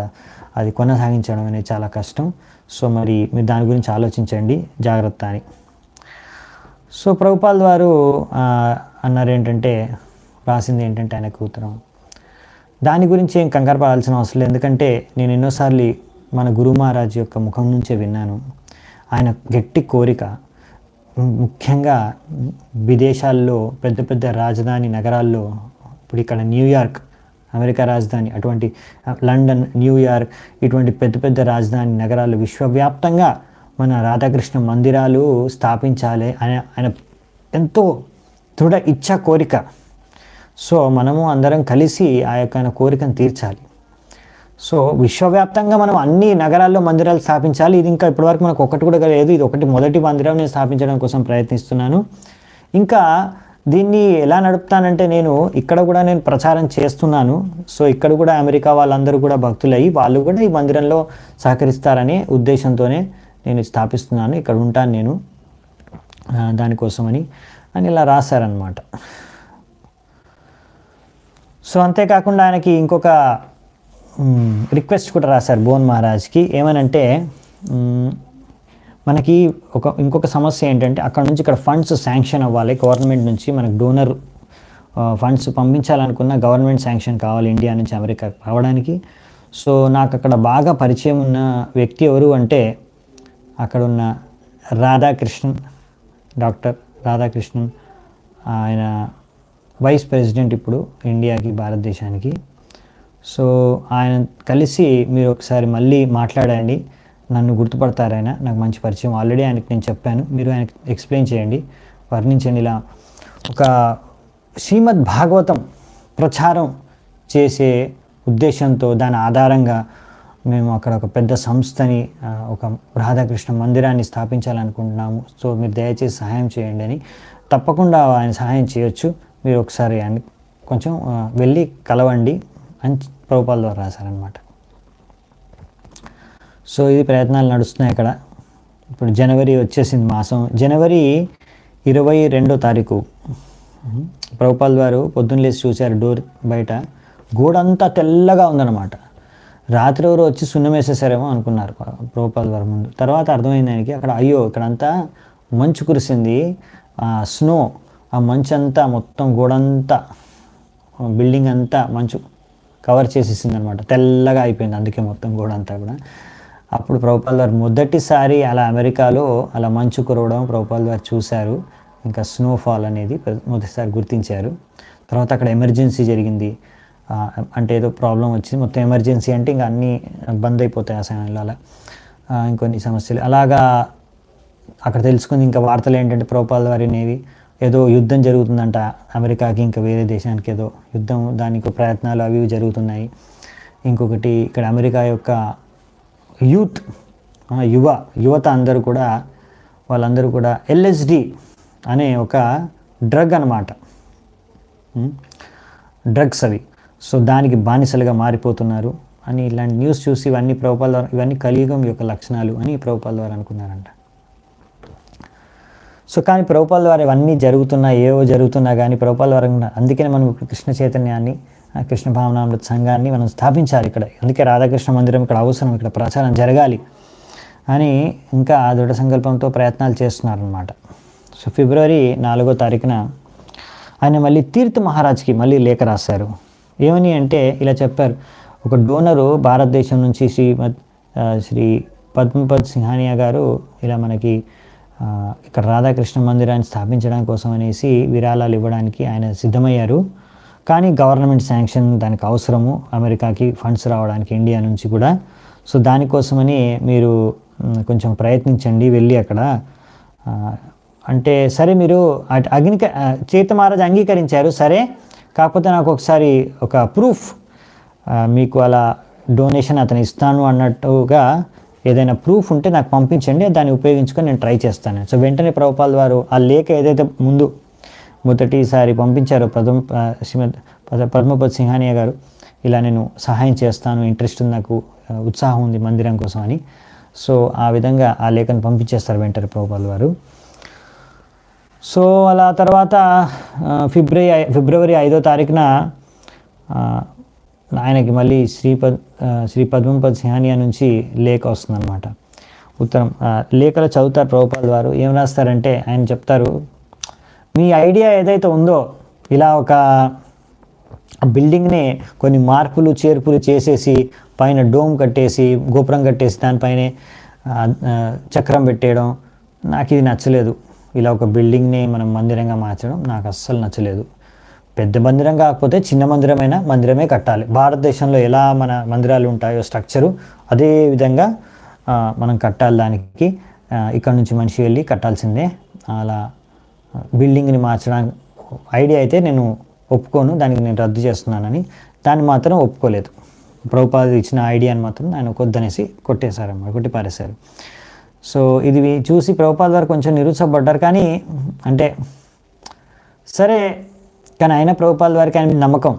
Speaker 1: అది కొనసాగించడం అనేది చాలా కష్టం. సో మరి మీరు దాని గురించి ఆలోచించండి జాగ్రత్త అని. సో ప్రభుపాల్ వారు అన్నారు ఏంటంటే, రాసింది ఏంటంటే ఆయనకు ఉత్తరం, దాని గురించి ఏం కంగారు పడాల్సిన అవసరం లేదు. ఎందుకంటే నేను ఎన్నోసార్లు మన గురు మహారాజ్ యొక్క ముఖం నుంచే విన్నాను. ఆయన గట్టి కోరిక, ముఖ్యంగా విదేశాల్లో పెద్ద పెద్ద రాజధాని నగరాల్లో, ఇప్పుడు ఇక్కడ న్యూయార్క్ అమెరికా రాజధాని, అటువంటి లండన్, న్యూయార్క్, ఇటువంటి పెద్ద పెద్ద రాజధాని నగరాలు విశ్వవ్యాప్తంగా మన రాధాకృష్ణ మందిరాలు స్థాపించాలి ఆయన ఎంతో దృఢ ఇచ్చా కోరిక. సో మనము అందరం కలిసి ఆ యొక్క కోరికను తీర్చాలి. సో విశ్వవ్యాప్తంగా మనం అన్ని నగరాల్లో మందిరాలు స్థాపించాలి. ఇది ఇంకా ఇప్పటివరకు మనకు ఒకటి కూడా లేదు, ఇది ఒకటి మొదటి మందిరం నేను స్థాపించడం కోసం ప్రయత్నిస్తున్నాను. ఇంకా దీన్ని ఎలా నడుపుతానంటే నేను ఇక్కడ కూడా నేను ప్రచారం చేస్తున్నాను. సో ఇక్కడ కూడా అమెరికా వాళ్ళందరూ కూడా భక్తులయ్యి వాళ్ళు కూడా ఈ మందిరంలో సహకరిస్తారనే ఉద్దేశంతోనే నేను స్థాపిస్తున్నాను, ఇక్కడ ఉంటాను నేను దానికోసమని ఇలా రాశారనమాట. సో అంతేకాకుండా ఆయనకి ఇంకొక రిక్వెస్ట్ కూడా రాశారు బోన్ మహారాజ్కి. ఏమనంటే మనకి ఇంకొక సమస్య ఏంటంటే అక్కడ నుంచి ఇక్కడ ఫండ్స్ శాంక్షన్ అవ్వాలి, గవర్నమెంట్ నుంచి మనకు డోనర్ ఫండ్స్ పంపించాలనుకున్న గవర్నమెంట్ శాంక్షన్ కావాలి ఇండియా నుంచి అమెరికా రావడానికి. సో నాకు అక్కడ బాగా పరిచయం ఉన్న వ్యక్తి ఎవరు అంటే అక్కడ ఉన్న రాధాకృష్ణన్, డాక్టర్ రాధాకృష్ణన్, ఆయన వైస్ ప్రెసిడెంట్ ఇప్పుడు ఇండియాకి, భారతదేశానికి. సో ఆయన కలిసి మీరు ఒకసారి మళ్ళీ మాట్లాడండి, నన్ను గుర్తుపడతారు ఆయన, నాకు మంచి పరిచయం, ఆల్రెడీ ఆయనకి నేను చెప్పాను, మీరు ఆయనకి ఎక్స్ప్లెయిన్ చేయండి, వర్ణించండి. ఇలా ఒక శ్రీమద్ భాగవతం ప్రచారం చేసే ఉద్దేశంతో దాని ఆధారంగా మేము అక్కడ ఒక పెద్ద సంస్థని, ఒక రాధాకృష్ణ మందిరాన్ని స్థాపించాలనుకుంటున్నాము. సో మీరు దయచేసి సహాయం చేయండి అని. తప్పకుండా ఆయన సహాయం చేయొచ్చు, మీరు ఒకసారి ఆయన కొంచెం వెళ్ళి కలవండి అని ప్రభుపాల్ ద్వారా రాశారనమాట. సో ఇది ప్రయత్నాలు నడుస్తున్నాయి అక్కడ. ఇప్పుడు జనవరి వచ్చేసింది, మాసం జనవరి 22వ తారీఖు ప్రభుపాల్ వారు పొద్దున్న లేచి చూశారు, డోర్ బయట గోడంతా తెల్లగా ఉందన్నమాట. రాత్రి ఎవరు వచ్చి సున్నం వేసేసారేమో అనుకున్నారు ప్రభుపాల్ వారి ముందు. తర్వాత అర్థమైంది ఆయనకి, అక్కడ అయ్యో ఇక్కడంతా మంచు కురిసింది, స్నో, ఆ మంచు అంతా మొత్తం గోడంతా బిల్డింగ్ అంతా మంచు కవర్ చేసేసింది అనమాట, తెల్లగా అయిపోయింది. అందుకే మొత్తం గోడంతా కూడా. అప్పుడు ప్రభుపాల్ వారు మొదటిసారి అలా అమెరికాలో అలా మంచు కురవడం ప్రభుపాల్ వారు చూశారు. ఇంకా స్నోఫాల్ అనేది మొదటిసారి గుర్తించారు. తర్వాత అక్కడ ఎమర్జెన్సీ జరిగింది, అంటే ఏదో ప్రాబ్లం వచ్చింది, మొత్తం ఎమర్జెన్సీ అంటే ఇంకా అన్నీ బంద్ అయిపోతాయి ఆ సమయంలో. అలా ఇంకొన్ని సమస్యలు అలాగా అక్కడ తెలుసుకుంది. ఇంకా వార్తలు ఏంటంటే ప్రభుపాల్ వారినేవి ఏదో యుద్ధం జరుగుతుందంట అమెరికాకి, ఇంకా వేరే దేశానికి ఏదో యుద్ధం, దానికి ప్రయత్నాలు అవి జరుగుతున్నాయి. ఇంకొకటి ఇక్కడ అమెరికా యొక్క యూత్ యువత అందరూ కూడా వాళ్ళందరూ కూడా LSD అనే ఒక డ్రగ్ అన్నమాట, డ్రగ్స్ అవి. సో దానికి బానిసలుగా మారిపోతున్నారు అని ఇలాంటి న్యూస్ చూసి ఇవన్నీ ప్రభుపాల ద్వారా, ఇవన్నీ కలియుగం యొక్క లక్షణాలు అని ప్రభుపాల ద్వారా అనుకున్నారంట. సో కానీ ప్రభుపాల ద్వారా ఇవన్నీ ఏవో జరుగుతున్నా కానీ ప్రభుపాల ద్వారా అందుకనే మనం ఇప్పుడు కృష్ణ చైతన్యాన్ని, కృష్ణ భావనామృత సంఘాన్ని మనం స్థాపించాలి ఇక్కడ. అందుకే రాధాకృష్ణ మందిరం ఇక్కడ అవసరం, ఇక్కడ ప్రచారం జరగాలి అని ఇంకా దృఢ సంకల్పంతో ప్రయత్నాలు చేస్తున్నారనమాట. సో ఫిబ్రవరి 4వ తారీఖున ఆయన మళ్ళీ తీర్థ మహారాజ్కి మళ్ళీ లేఖ రాశారు. ఏమని అంటే ఇలా చెప్పారు, ఒక డోనరు భారతదేశం నుంచి శ్రీ పద్మపద్ సింహానియా గారు ఇలా మనకి ఇక్కడ రాధాకృష్ణ మందిరాన్ని స్థాపించడం కోసం అనేసి విరాళాలు ఇవ్వడానికి ఆయన సిద్ధమయ్యారు. కానీ గవర్నమెంట్ శాంక్షన్ దానికి అవసరము, అమెరికాకి ఫండ్స్ రావడానికి ఇండియా నుంచి కూడా. సో దానికోసమని మీరు కొంచెం ప్రయత్నించండి వెళ్ళి అక్కడ అంటే. సరే మీరు చైతన్య మహారాజ్ అంగీకరించారు, సరే కాకపోతే నాకు ఒకసారి ఒక ప్రూఫ్ మీకు అలా డొనేషన్ అతను ఇస్తాను అన్నట్టుగా ఏదైనా ప్రూఫ్ ఉంటే నాకు పంపించండి, దాన్ని ఉపయోగించుకొని నేను ట్రై చేస్తాను. సో వెంటనే ప్రభుపాల్ వారు ఆ లేఖ ఏదైతే మొదటిసారి పంపించారో శ్రీమద్ పద్మపద్ సింహానియా గారు, ఇలా నేను సహాయం చేస్తాను, ఇంట్రెస్ట్ ఉంది, నాకు ఉత్సాహం ఉంది మందిరం కోసం అని. సో ఆ విధంగా ఆ లేఖను పంపించేస్తారు వెంటనే ప్రభుపాల్ వారు. సో అలా తర్వాత ఫిబ్రవరి 5వ తారీఖున ఆయనకి మళ్ళీ శ్రీ పద్మపద్ సింహానియా నుంచి లేఖ వస్తుందన్నమాట, ఉత్తరం. లేఖలో చదువుతారు ప్రభుపాల్ వారు. ఏం రాస్తారంటే ఆయన చెప్తారు, మీ ఐడియా ఏదైతే ఉందో ఇలా ఒక బిల్డింగ్ని కొన్ని మార్పులు చేర్పులు చేసేసి పైన డోమ్ కట్టేసి గోపురం కట్టేసి దానిపైనే చక్రం పెట్టేయడం నాకు ఇది నచ్చలేదు. ఇలా ఒక బిల్డింగ్ని మనం మందిరంగా మార్చడం నాకు అస్సలు నచ్చలేదు. పెద్ద మందిరం కాకపోతే చిన్న మందిరమే కట్టాలి. భారతదేశంలో ఎలా మన మందిరాలు ఉంటాయో స్ట్రక్చరు అదే విధంగా మనం కట్టాలి. దానికి ఇక్కడ నుంచి మనిషి వెళ్ళి కట్టాల్సిందే. అలా బిల్డింగ్ని మార్చడానికి ఐడియా అయితే నేను ఒప్పుకోను, దానికి నేను రద్దు చేస్తున్నానని దాన్ని మాత్రం ఒప్పుకోలేదు. ప్రభుపాద ఇచ్చిన ఐడియాని మాత్రం ఆయన కొద్దనేసి కొట్టి పారేశారు. సో ఇది చూసి ప్రభుపాద వారు కొంచెం నిరుత్సాహపడ్డారు. కానీ అంటే సరే, కానీ అయినా ప్రభుపాద వారికి ఆయన నమ్మకం,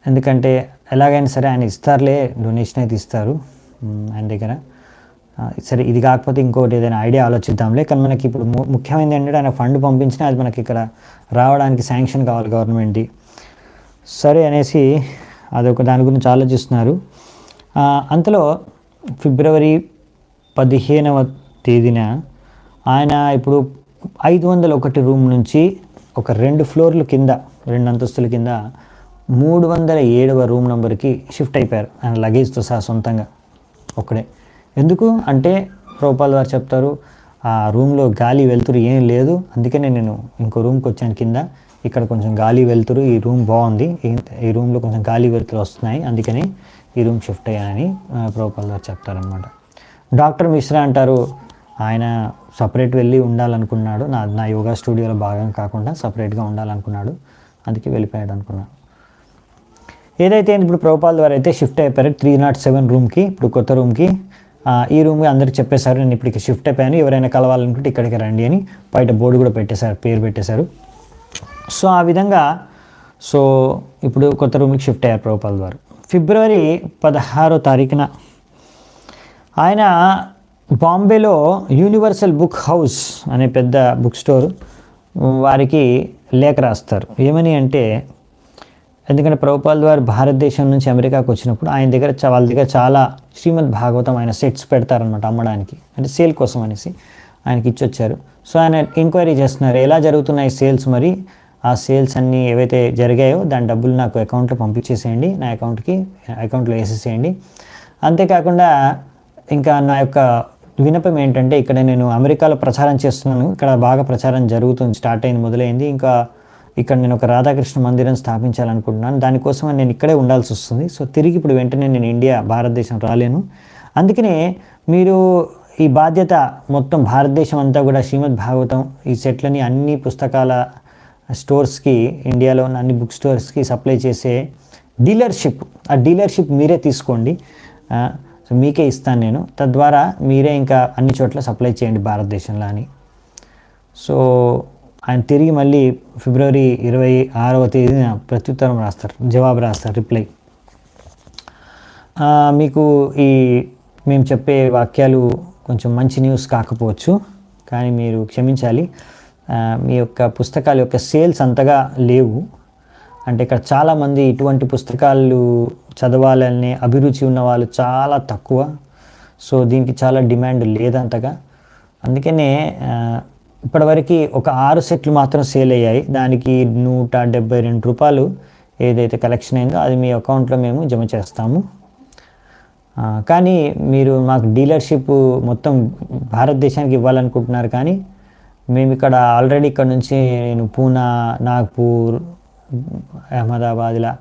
Speaker 1: ఎందుకంటే ఎలాగైనా సరే ఆయన ఇస్తారులే, డొనేషన్ అయితే ఇస్తారు ఆయన దగ్గర. సరే ఇది కాకపోతే ఇంకోటి ఏదైనా ఐడియా ఆలోచిద్దాంలే. కానీ మనకి ఇప్పుడు ముఖ్యమైనది ఏంటంటే ఆయన ఫండ్ పంపించినా అది మనకి ఇక్కడ రావడానికి శాంక్షన్ కావాలి గవర్నమెంట్ది. సరే అనేసి అదొక దాని గురించి ఆలోచిస్తున్నారు. అంతలో ఫిబ్రవరి 15వ తేదీన ఆయన ఇప్పుడు 501 రూమ్ నుంచి ఒక 2 ఫ్లోర్లు కింద, 2 అంతస్తుల కింద 307వ రూమ్ నెంబర్కి షిఫ్ట్ అయిపోయారు ఆయన లగేజ్తో సహా సొంతంగా ఒక్కడే. ఎందుకు అంటే ప్రభుపాల్ వారు చెప్తారు, ఆ రూమ్లో గాలి వెలుతురు ఏం లేదు, అందుకనే నేను ఇంకో రూమ్కి వచ్చాను కింద, ఇక్కడ కొంచెం గాలి వెలుతురు, ఈ రూమ్ బాగుంది, ఈ రూమ్లో కొంచెం గాలి వెలుతురు వస్తున్నాయి, అందుకని ఈ రూమ్ షిఫ్ట్ అయ్యానని ప్రభుపాల్ వారు చెప్తారనమాట. డాక్టర్ మిశ్రా అంటారు, ఆయన సపరేట్ వెళ్ళి ఉండాలనుకున్నాడు, నా యోగా స్టూడియోలో భాగం కాకుండా సపరేట్గా ఉండాలనుకున్నాడు, అందుకే వెళ్ళిపోయాడు అనుకున్నాను. ఏదైతే ఇప్పుడు ప్రభుపాల్ వారు అయితే షిఫ్ట్ అయిపోయారు 307 రూమ్కి, ఇప్పుడు కొత్త రూమ్కి. ఈ రూమ్కి అందరికి చెప్పేశారు, నేను ఇప్పుడు షిఫ్ట్ అయిపోయాను, ఎవరైనా కలవాలనుకుంటే ఇక్కడికి రండి అని బయట బోర్డు కూడా పెట్టేశారు, పేరు పెట్టేశారు. సో ఆ విధంగా ఇప్పుడు కొత్త రూమ్కి షిఫ్ట్ అయ్యారు ప్రభుపాల్ వారు. ఫిబ్రవరి 16వ తారీఖున ఆయన బాంబేలో యూనివర్సల్ బుక్ హౌస్ అనే పెద్ద బుక్ స్టోర్ వారికి లేఖ రాస్తారు. ఏమని అంటే, ఎందుకంటే ప్రభుపాల్ వారు భారతదేశం నుంచి అమెరికాకు వచ్చినప్పుడు వాళ్ళ దగ్గర చాలా శ్రీమద్ భాగవతం ఆయన సెట్స్ పెడతారనమాట అమ్మడానికి, అంటే సేల్ కోసం అనేసి ఆయనకి ఇచ్చొచ్చారు. సో ఆయన ఎంక్వైరీ చేస్తున్నారు, ఎలా జరుగుతున్నాయి సేల్స్, మరి ఆ సేల్స్ అన్నీ ఏవైతే జరిగాయో దాని డబ్బులు నాకు అకౌంట్లో పంపించేసేయండి, నా అకౌంట్లో వేసేసేయండి. అంతేకాకుండా ఇంకా నా యొక్క విన్నపం ఏంటంటే, ఇక్కడ నేను అమెరికాలో ప్రచారం చేస్తున్నాను, ఇక్కడ బాగా ప్రచారం జరుగుతుంది, స్టార్ట్ అయింది, మొదలైంది. ఇంకా ఇక్కడ నేను ఒక రాధాకృష్ణ మందిరం స్థాపించాలనుకుంటున్నాను, దానికోసం నేను ఇక్కడే ఉండాల్సి వస్తుంది. సో తిరిగి ఇప్పుడు వెంటనే నేను భారతదేశం రాలేను, అందుకనే మీరు ఈ బాధ్యత మొత్తం భారతదేశం అంతా కూడా శ్రీమద్ భాగవతం ఈ సెట్లని అన్ని పుస్తకాల స్టోర్స్కి, ఇండియాలో ఉన్న అన్ని బుక్ స్టోర్స్కి సప్లై చేసే డీలర్షిప్ ఆ డీలర్షిప్ మీరే తీసుకోండి, సో మీకే ఇస్తాను నేను, తద్వారా మీరే ఇంకా అన్ని చోట్ల సప్లై చేయండి భారతదేశంలో అని. సో ఆయన తిరిగి మళ్ళీ ఫిబ్రవరి 26వ తేదీన ప్రత్యుత్తరం రాస్తారు, జవాబు రాస్తారు, రిప్లై. మీకు ఈ మేము చెప్పే వాక్యాలు కొంచెం మంచి న్యూస్ కాకపోవచ్చు, కానీ మీరు క్షమించాలి. మీ యొక్క పుస్తకాల యొక్క సేల్స్ అంతగా లేవు. అంటే ఇక్కడ చాలామంది ఇటువంటి పుస్తకాలు చదవాలనే అభిరుచి ఉన్న వాళ్ళు చాలా తక్కువ. సో దీనికి చాలా డిమాండ్ లేదంతగా. అందుకనే ఇప్పటివరకు ఒక 6 సెట్లు మాత్రం సేల్ అయ్యాయి. దానికి ₹172 ఏదైతే కలెక్షన్ అయిందో అది మీ అకౌంట్లో మేము జమ చేస్తాము. కానీ మీరు మాకు డీలర్షిప్ మొత్తం భారతదేశానికి ఇవ్వాలనుకుంటున్నారు, కానీ మేము ఇక్కడ ఆల్రెడీ ఇక్కడ నుంచి నేను పూనా, నాగ్పూర్, అహ్మదాబాద్, ఇలా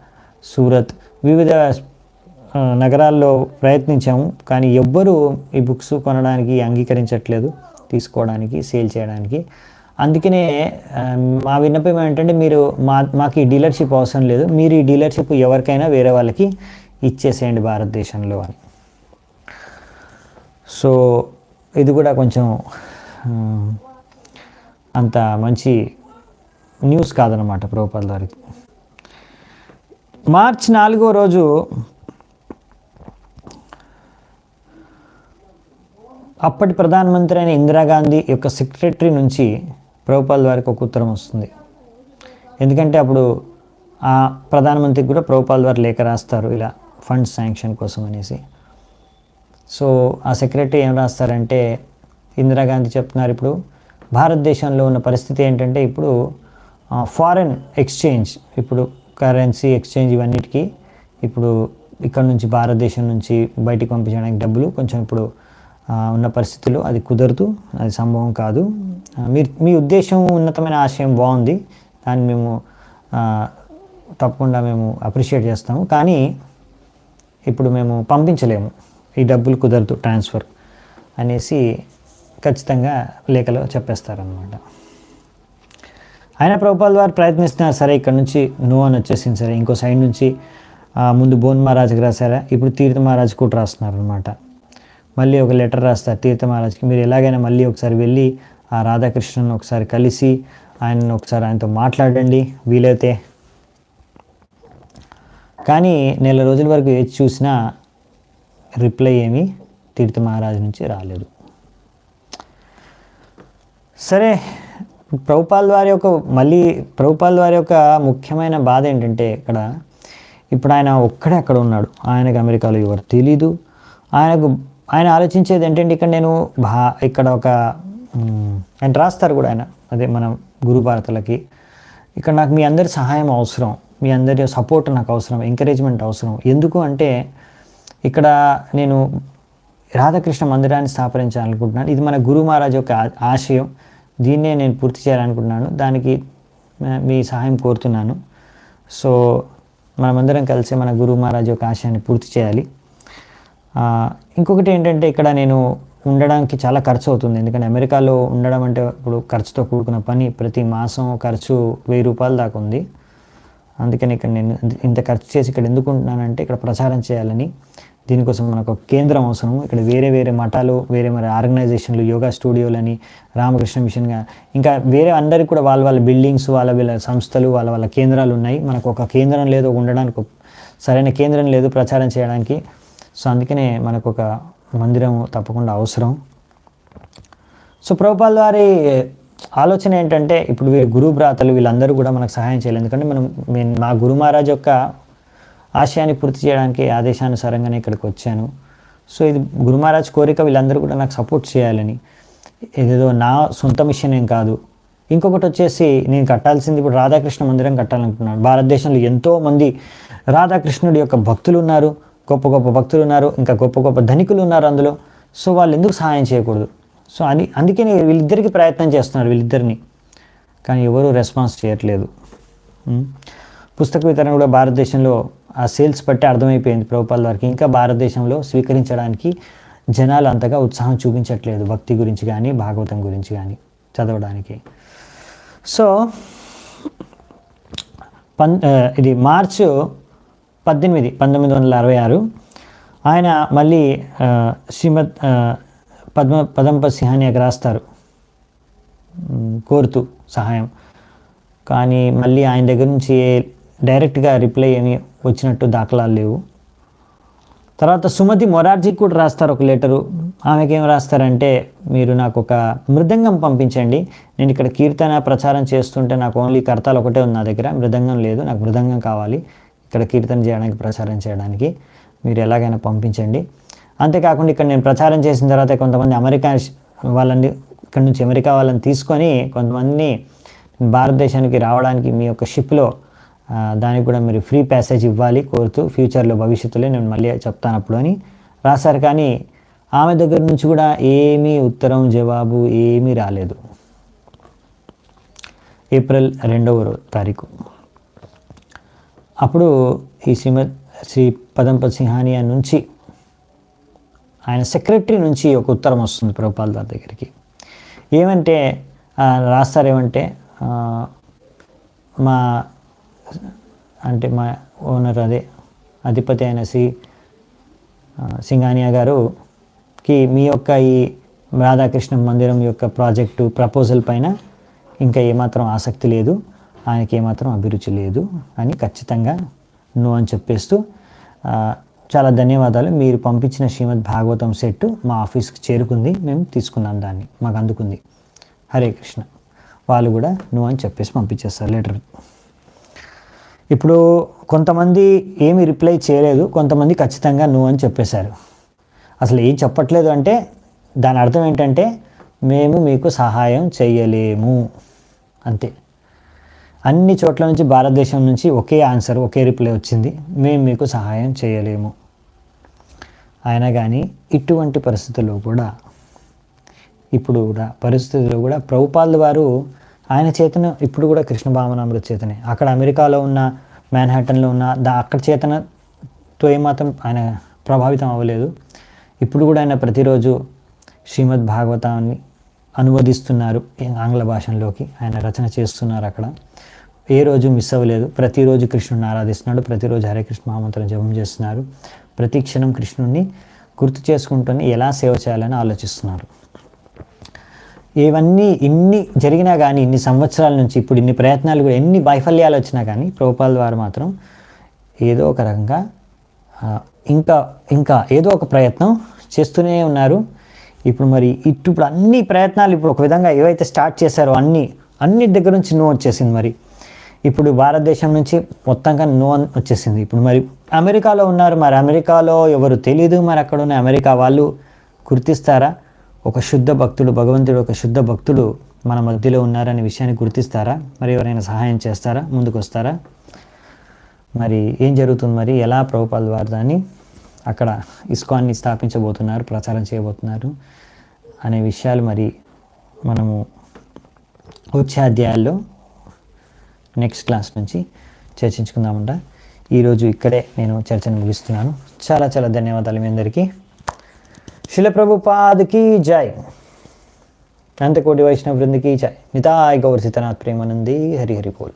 Speaker 1: సూరత్ వివిధ నగరాల్లో ప్రయత్నించాము, కానీ ఎవ్వరూ ఈ బుక్స్ కొనడానికి అంగీకరించట్లేదు, తీసుకోవడానికి, సేల్ చేయడానికి. అందుకనే మా విన్నపం ఏంటంటే మీరు మాకు ఈ డీలర్షిప్ అవసరం లేదు, మీరు ఈ డీలర్షిప్ ఎవరికైనా వేరే వాళ్ళకి ఇచ్చేసేయండి భారతదేశంలో అని. సో ఇది కూడా కొంచెం అంత మంచి న్యూస్ కాదనమాట ప్రభుపాల్ వారికి. మార్చి 4వ రోజు అప్పటి ప్రధానమంత్రి అయిన ఇందిరాగాంధీ యొక్క సెక్రటరీ నుంచి ప్రభుపాల్ వారికి ఒక ఉత్తరం వస్తుంది. ఎందుకంటే అప్పుడు ఆ ప్రధానమంత్రికి కూడా ప్రభుపాల్ వారు లేఖ రాస్తారు ఇలా ఫండ్స్ శాంక్షన్ కోసం అనేసి. సో ఆ సెక్రటరీ ఏం రాస్తారంటే, ఇందిరాగాంధీ చెప్తున్నారు, ఇప్పుడు భారతదేశంలో ఉన్న పరిస్థితి ఏంటంటే ఇప్పుడు ఫారెన్ ఎక్స్చేంజ్, ఇప్పుడు కరెన్సీ ఎక్స్చేంజ్ ఇవన్నిటికీ ఇప్పుడు ఇక్కడ నుంచి భారతదేశం నుంచి బయటికి పంపించడానికి డబ్బులు కొంచెం ఇప్పుడు ఉన్న పరిస్థితుల్లో అది కుదరదు, అది సంభవం కాదు. మీ ఉద్దేశం, ఉన్నతమైన ఆశయం బాగుంది, దాన్ని మేము తప్పకుండా మేము అప్రిషియేట్ చేస్తాము, కానీ ఇప్పుడు మేము పంపించలేము, ఈ డబ్బులు కుదరదు ట్రాన్స్ఫర్ అనేసి ఖచ్చితంగా లేఖలో చెప్పేస్తారనమాట. ఆయన ప్రభుపాల్ వారు ప్రయత్నిస్తున్నారు, సరే ఇక్కడ నుంచి నో అని వచ్చేసింది, సరే ఇంకో సైడ్ నుంచి ముందు బోన్ మహారాజ్కి రాశారా, ఇప్పుడు తీర్థ మహారాజ్ కూడా రాస్తున్నారు అనమాట. మళ్ళీ ఒక లెటర్ రాస్తారు తీర్థ మహారాజ్కి, మీరు ఎలాగైనా మళ్ళీ ఒకసారి వెళ్ళి ఆ రాధాకృష్ణన్ ఒకసారి కలిసి ఒకసారి ఆయనతో మాట్లాడండి వీలైతే. కానీ నెల రోజుల వరకు ఏది చూసినా రిప్లై ఏమీ తీర్థ మహారాజ్ నుంచి రాలేదు. సరే, ప్రభుపాల్ వారి యొక్క ముఖ్యమైన బాధ ఏంటంటే ఇప్పుడు ఆయన ఒక్కడే అక్కడ ఉన్నాడు, ఆయనకు అమెరికాలో ఎవరు తెలీదు. ఆయన ఆలోచించేది ఏంటంటే ఇక్కడ నేను ఇక్కడ ఆయన రాస్తారు కూడా ఆయన, అదే మన గురు భారతులకి, ఇక్కడ నాకు మీ అందరి సహాయం అవసరం, మీ అందరి సపోర్ట్ నాకు అవసరం, ఎంకరేజ్మెంట్ అవసరం. ఎందుకు అంటే ఇక్కడ నేను రాధాకృష్ణ మందిరాన్ని స్థాపించాలనుకుంటున్నాను, ఇది మన గురు మహారాజ్ యొక్క ఆశయం, దీన్నే నేను పూర్తి చేయాలనుకుంటున్నాను, దానికి మీ సహాయం కోరుతున్నాను. సో మనమందరం కలిసి మన గురు మహారాజ్ యొక్క ఆశయాన్ని పూర్తి చేయాలి. ఇంకొకటి ఏంటంటే ఇక్కడ నేను ఉండడానికి చాలా ఖర్చు అవుతుంది, ఎందుకంటే అమెరికాలో ఉండడం అంటే ఇప్పుడు ఖర్చుతో కూడుకున్న పని, ప్రతి మాసం ఖర్చు ₹1000 దాకా ఉంది. అందుకని ఇక్కడ నేను ఇంత ఖర్చు చేసి ఇక్కడ ఎందుకు ఉంటున్నానంటే ఇక్కడ ప్రచారం చేయాలని, దీనికోసం మనకు ఒక కేంద్రం అవసరం. ఇక్కడ వేరే వేరే మఠాలు, వేరే మరి ఆర్గనైజేషన్లు, యోగా స్టూడియోలని, రామకృష్ణ మిషన్గా, ఇంకా వేరే అందరికీ కూడా వాళ్ళ బిల్డింగ్స్, వీళ్ళ సంస్థలు, వాళ్ళ కేంద్రాలు ఉన్నాయి. మనకు ఒక కేంద్రం లేదు, ఉండడానికి సరైన కేంద్రం లేదు ప్రచారం చేయడానికి. సో అందుకనే మనకు ఒక మందిరం తప్పకుండా అవసరం. సో ప్రభుపాల్ వారి ఆలోచన ఏంటంటే ఇప్పుడు గురు భ్రాతలు వీళ్ళందరూ కూడా మనకు సహాయం చేయాలి, ఎందుకంటే మా గురు మహారాజ్ యొక్క ఆశయాన్ని పూర్తి చేయడానికి ఆదేశానుసారంగానే ఇక్కడికి వచ్చాను. సో ఇది గురు మహారాజ్ కోరిక, వీళ్ళందరూ కూడా నాకు సపోర్ట్ చేయాలని, ఏదేదో నా సొంత మిషన్ ఏం కాదు. ఇంకొకటి వచ్చేసి నేను కట్టాల్సింది ఇప్పుడు రాధాకృష్ణ మందిరం కట్టాలనుకుంటున్నాను. భారతదేశంలో ఎంతోమంది రాధాకృష్ణుడి యొక్క భక్తులు ఉన్నారు, గొప్ప గొప్ప భక్తులు ఉన్నారు, ఇంకా గొప్ప గొప్ప ధనికులు ఉన్నారు అందులో. సో వాళ్ళు ఎందుకు సహాయం చేయకూడదు? సో అందుకని వీళ్ళిద్దరికి ప్రయత్నం చేస్తున్నారు, వీళ్ళిద్దరిని, కానీ ఎవరూ రెస్పాన్స్ చేయట్లేదు. పుస్తక వితరణ కూడా భారతదేశంలో ఆ సేల్స్ బట్టి అర్థమైపోయింది ప్రభుపాల్ వారికి, ఇంకా భారతదేశంలో స్వీకరించడానికి జనాలు అంతగా ఉత్సాహం చూపించట్లేదు, భక్తి గురించి కానీ భాగవతం గురించి కానీ చదవడానికి. సో ఇది మార్చ్ 1966 ఆయన మళ్ళీ శ్రీమద్ పదంపత్ సిహానియాకి రాస్తారు కోరుతూ సహాయం. కానీ మళ్ళీ ఆయన దగ్గర నుంచి డైరెక్ట్గా రిప్లై ఏమి వచ్చినట్టు దాఖలాలు లేవు. తర్వాత సుమతి మొరార్జీకి కూడా రాస్తారు ఒక లెటరు. ఆమెకి ఏం రాస్తారంటే, మీరు నాకు ఒక మృదంగం పంపించండి, నేను ఇక్కడ కీర్తన ప్రచారం చేస్తుంటే నాకు ఓన్లీ కర్తాలు ఒకటే ఉంది, నా దగ్గర మృదంగం లేదు, నాకు మృదంగం కావాలి ఇక్కడ కీర్తన చేయడానికి ప్రచారం చేయడానికి, మీరు ఎలాగైనా పంపించండి. అంతేకాకుండా ఇక్కడ నేను ప్రచారం చేసిన తర్వాత కొంతమంది అమెరికా వాళ్ళని ఇక్కడ నుంచి అమెరికా వాళ్ళని తీసుకొని కొంతమందిని భారతదేశానికి రావడానికి మీ యొక్క షిప్లో దానికి కూడా మీరు ఫ్రీ ప్యాసేజ్ ఇవ్వాలి కోరుతూ ఫ్యూచర్లో భవిష్యత్తులో నేను మళ్ళీ చెప్తాను అప్పుడు అని రాశారు. కానీ ఆమె దగ్గర నుంచి కూడా ఏమీ ఉత్తరం జవాబు ఏమీ రాలేదు. ఏప్రిల్ 2వ తారీఖు అప్పుడు ఈ శ్రీ పదంపత్ సిహానియా నుంచి ఆయన సెక్రటరీ నుంచి ఒక ఉత్తరం వస్తుంది ప్రభుపాల్ వారి దగ్గరికి. ఏమంటే రాస్తారేమంటే, మా ఓనర్ అధిపతి అయిన సింఘానియా గారుకి మీ యొక్క ఈ రాధాకృష్ణ మందిరం యొక్క ప్రాజెక్టు ప్రపోజల్ పైన ఇంకా ఏమాత్రం ఆసక్తి లేదు, ఆయనకి ఏమాత్రం అభిరుచి లేదు అని ఖచ్చితంగా నో అని చెప్పేస్తూ, చాలా ధన్యవాదాలు, మీరు పంపించిన శ్రీమద్ భాగవతం సెట్ మా ఆఫీస్కి చేరుకుంది, మేము తీసుకున్నాం, దాన్ని మాకు అందుకుంది, హరే కృష్ణ. వాళ్ళు కూడా నో అని చెప్పేసి పంపించేస్తారు లెటర్. ఇప్పుడు కొంతమంది ఏమి రిప్లై చేయలేదు, కొంతమంది ఖచ్చితంగా నో అని చెప్పేశారు. అసలు ఏం చెప్పట్లేదు అంటే దాని అర్థం ఏంటంటే, మేము మీకు సహాయం చేయలేము అంతే. అన్ని చోట్ల నుంచి భారతదేశం నుంచి ఒకే ఆన్సర్, ఒకే రిప్లై వచ్చింది, మేము మీకు సహాయం చేయలేము. అయినా కానీ ఇటువంటి పరిస్థితుల్లో కూడా పరిస్థితుల్లో కూడా ప్రభుపాల్ వారు ఆయన చేతన ఇప్పుడు కూడా కృష్ణ భావనామృత చేతనే, అక్కడ అమెరికాలో ఉన్న మ్యాన్హాటన్లో ఉన్న అక్కడ చేతనతో ఏమాత్రం ఆయన ప్రభావితం అవ్వలేదు. ఇప్పుడు కూడా ఆయన ప్రతిరోజు శ్రీమద్ భాగవతాన్ని అనువదిస్తున్నారు ఆంగ్ల భాషలోకి, ఆయన రచన చేస్తున్నారు. అక్కడ ఏ రోజు మిస్ అవ్వలేదు, ప్రతిరోజు కృష్ణుని ఆరాధిస్తున్నాడు, ప్రతిరోజు హరే కృష్ణ మహామంత్రం జపం చేస్తున్నారు, ప్రతి క్షణం కృష్ణుడిని గుర్తు చేసుకుంటూనే ఎలా సేవ చేయాలని ఆలోచిస్తున్నారు. ఇవన్నీ ఇన్ని జరిగినా కానీ, ఇన్ని సంవత్సరాల నుంచి ఇప్పుడు ఇన్ని ప్రయత్నాలు కూడా, ఎన్ని వైఫల్యాలు వచ్చినా కానీ ప్రభుపాల్ వారు మాత్రం ఏదో ఒక రకంగా ఇంకా ఏదో ఒక ప్రయత్నం చేస్తూనే ఉన్నారు. ఇప్పుడు మరి ఇప్పుడు అన్ని ప్రయత్నాలు ఇప్పుడు ఒక విధంగా ఏవైతే స్టార్ట్ చేశారో అన్ని దగ్గర నుంచి నో వచ్చేసింది. మరి ఇప్పుడు భారతదేశం నుంచి మొత్తంగా నో వచ్చేసింది. ఇప్పుడు మరి అమెరికాలో ఉన్నారు, మరి అమెరికాలో ఎవరు తెలీదు, మరి అక్కడ ఉన్న అమెరికా వాళ్ళు గుర్తిస్తారా? ఒక శుద్ధ భక్తుడు, భగవంతుడు ఒక శుద్ధ భక్తుడు మన మధ్యలో ఉన్నారనే విషయాన్ని గుర్తిస్తారా? మరి ఎవరైనా సహాయం చేస్తారా? ముందుకు వస్తారా? మరి ఏం జరుగుతుంది? మరి ఎలా ప్రభుపాల్ వారు దాన్ని అక్కడ ఇస్కాన్ని స్థాపించబోతున్నారు, ప్రచారం చేయబోతున్నారు అనే విషయాలు మరి మనము వచ్చే అధ్యాయాల్లో నెక్స్ట్ క్లాస్ నుంచి చర్చించుకుందామంట. ఈరోజు ఇక్కడే నేను చర్చను ముగిస్తున్నాను. చాలా చాలా ధన్యవాదాలు మీ అందరికీ. శిల ప్రభుపాద్కి జై, అనంతకోటి వైష్ణవ వృందకి జై. నితాయ్ గౌర్ సీతనాథ్ ప్రేమానంది. హరి హరి బోల్.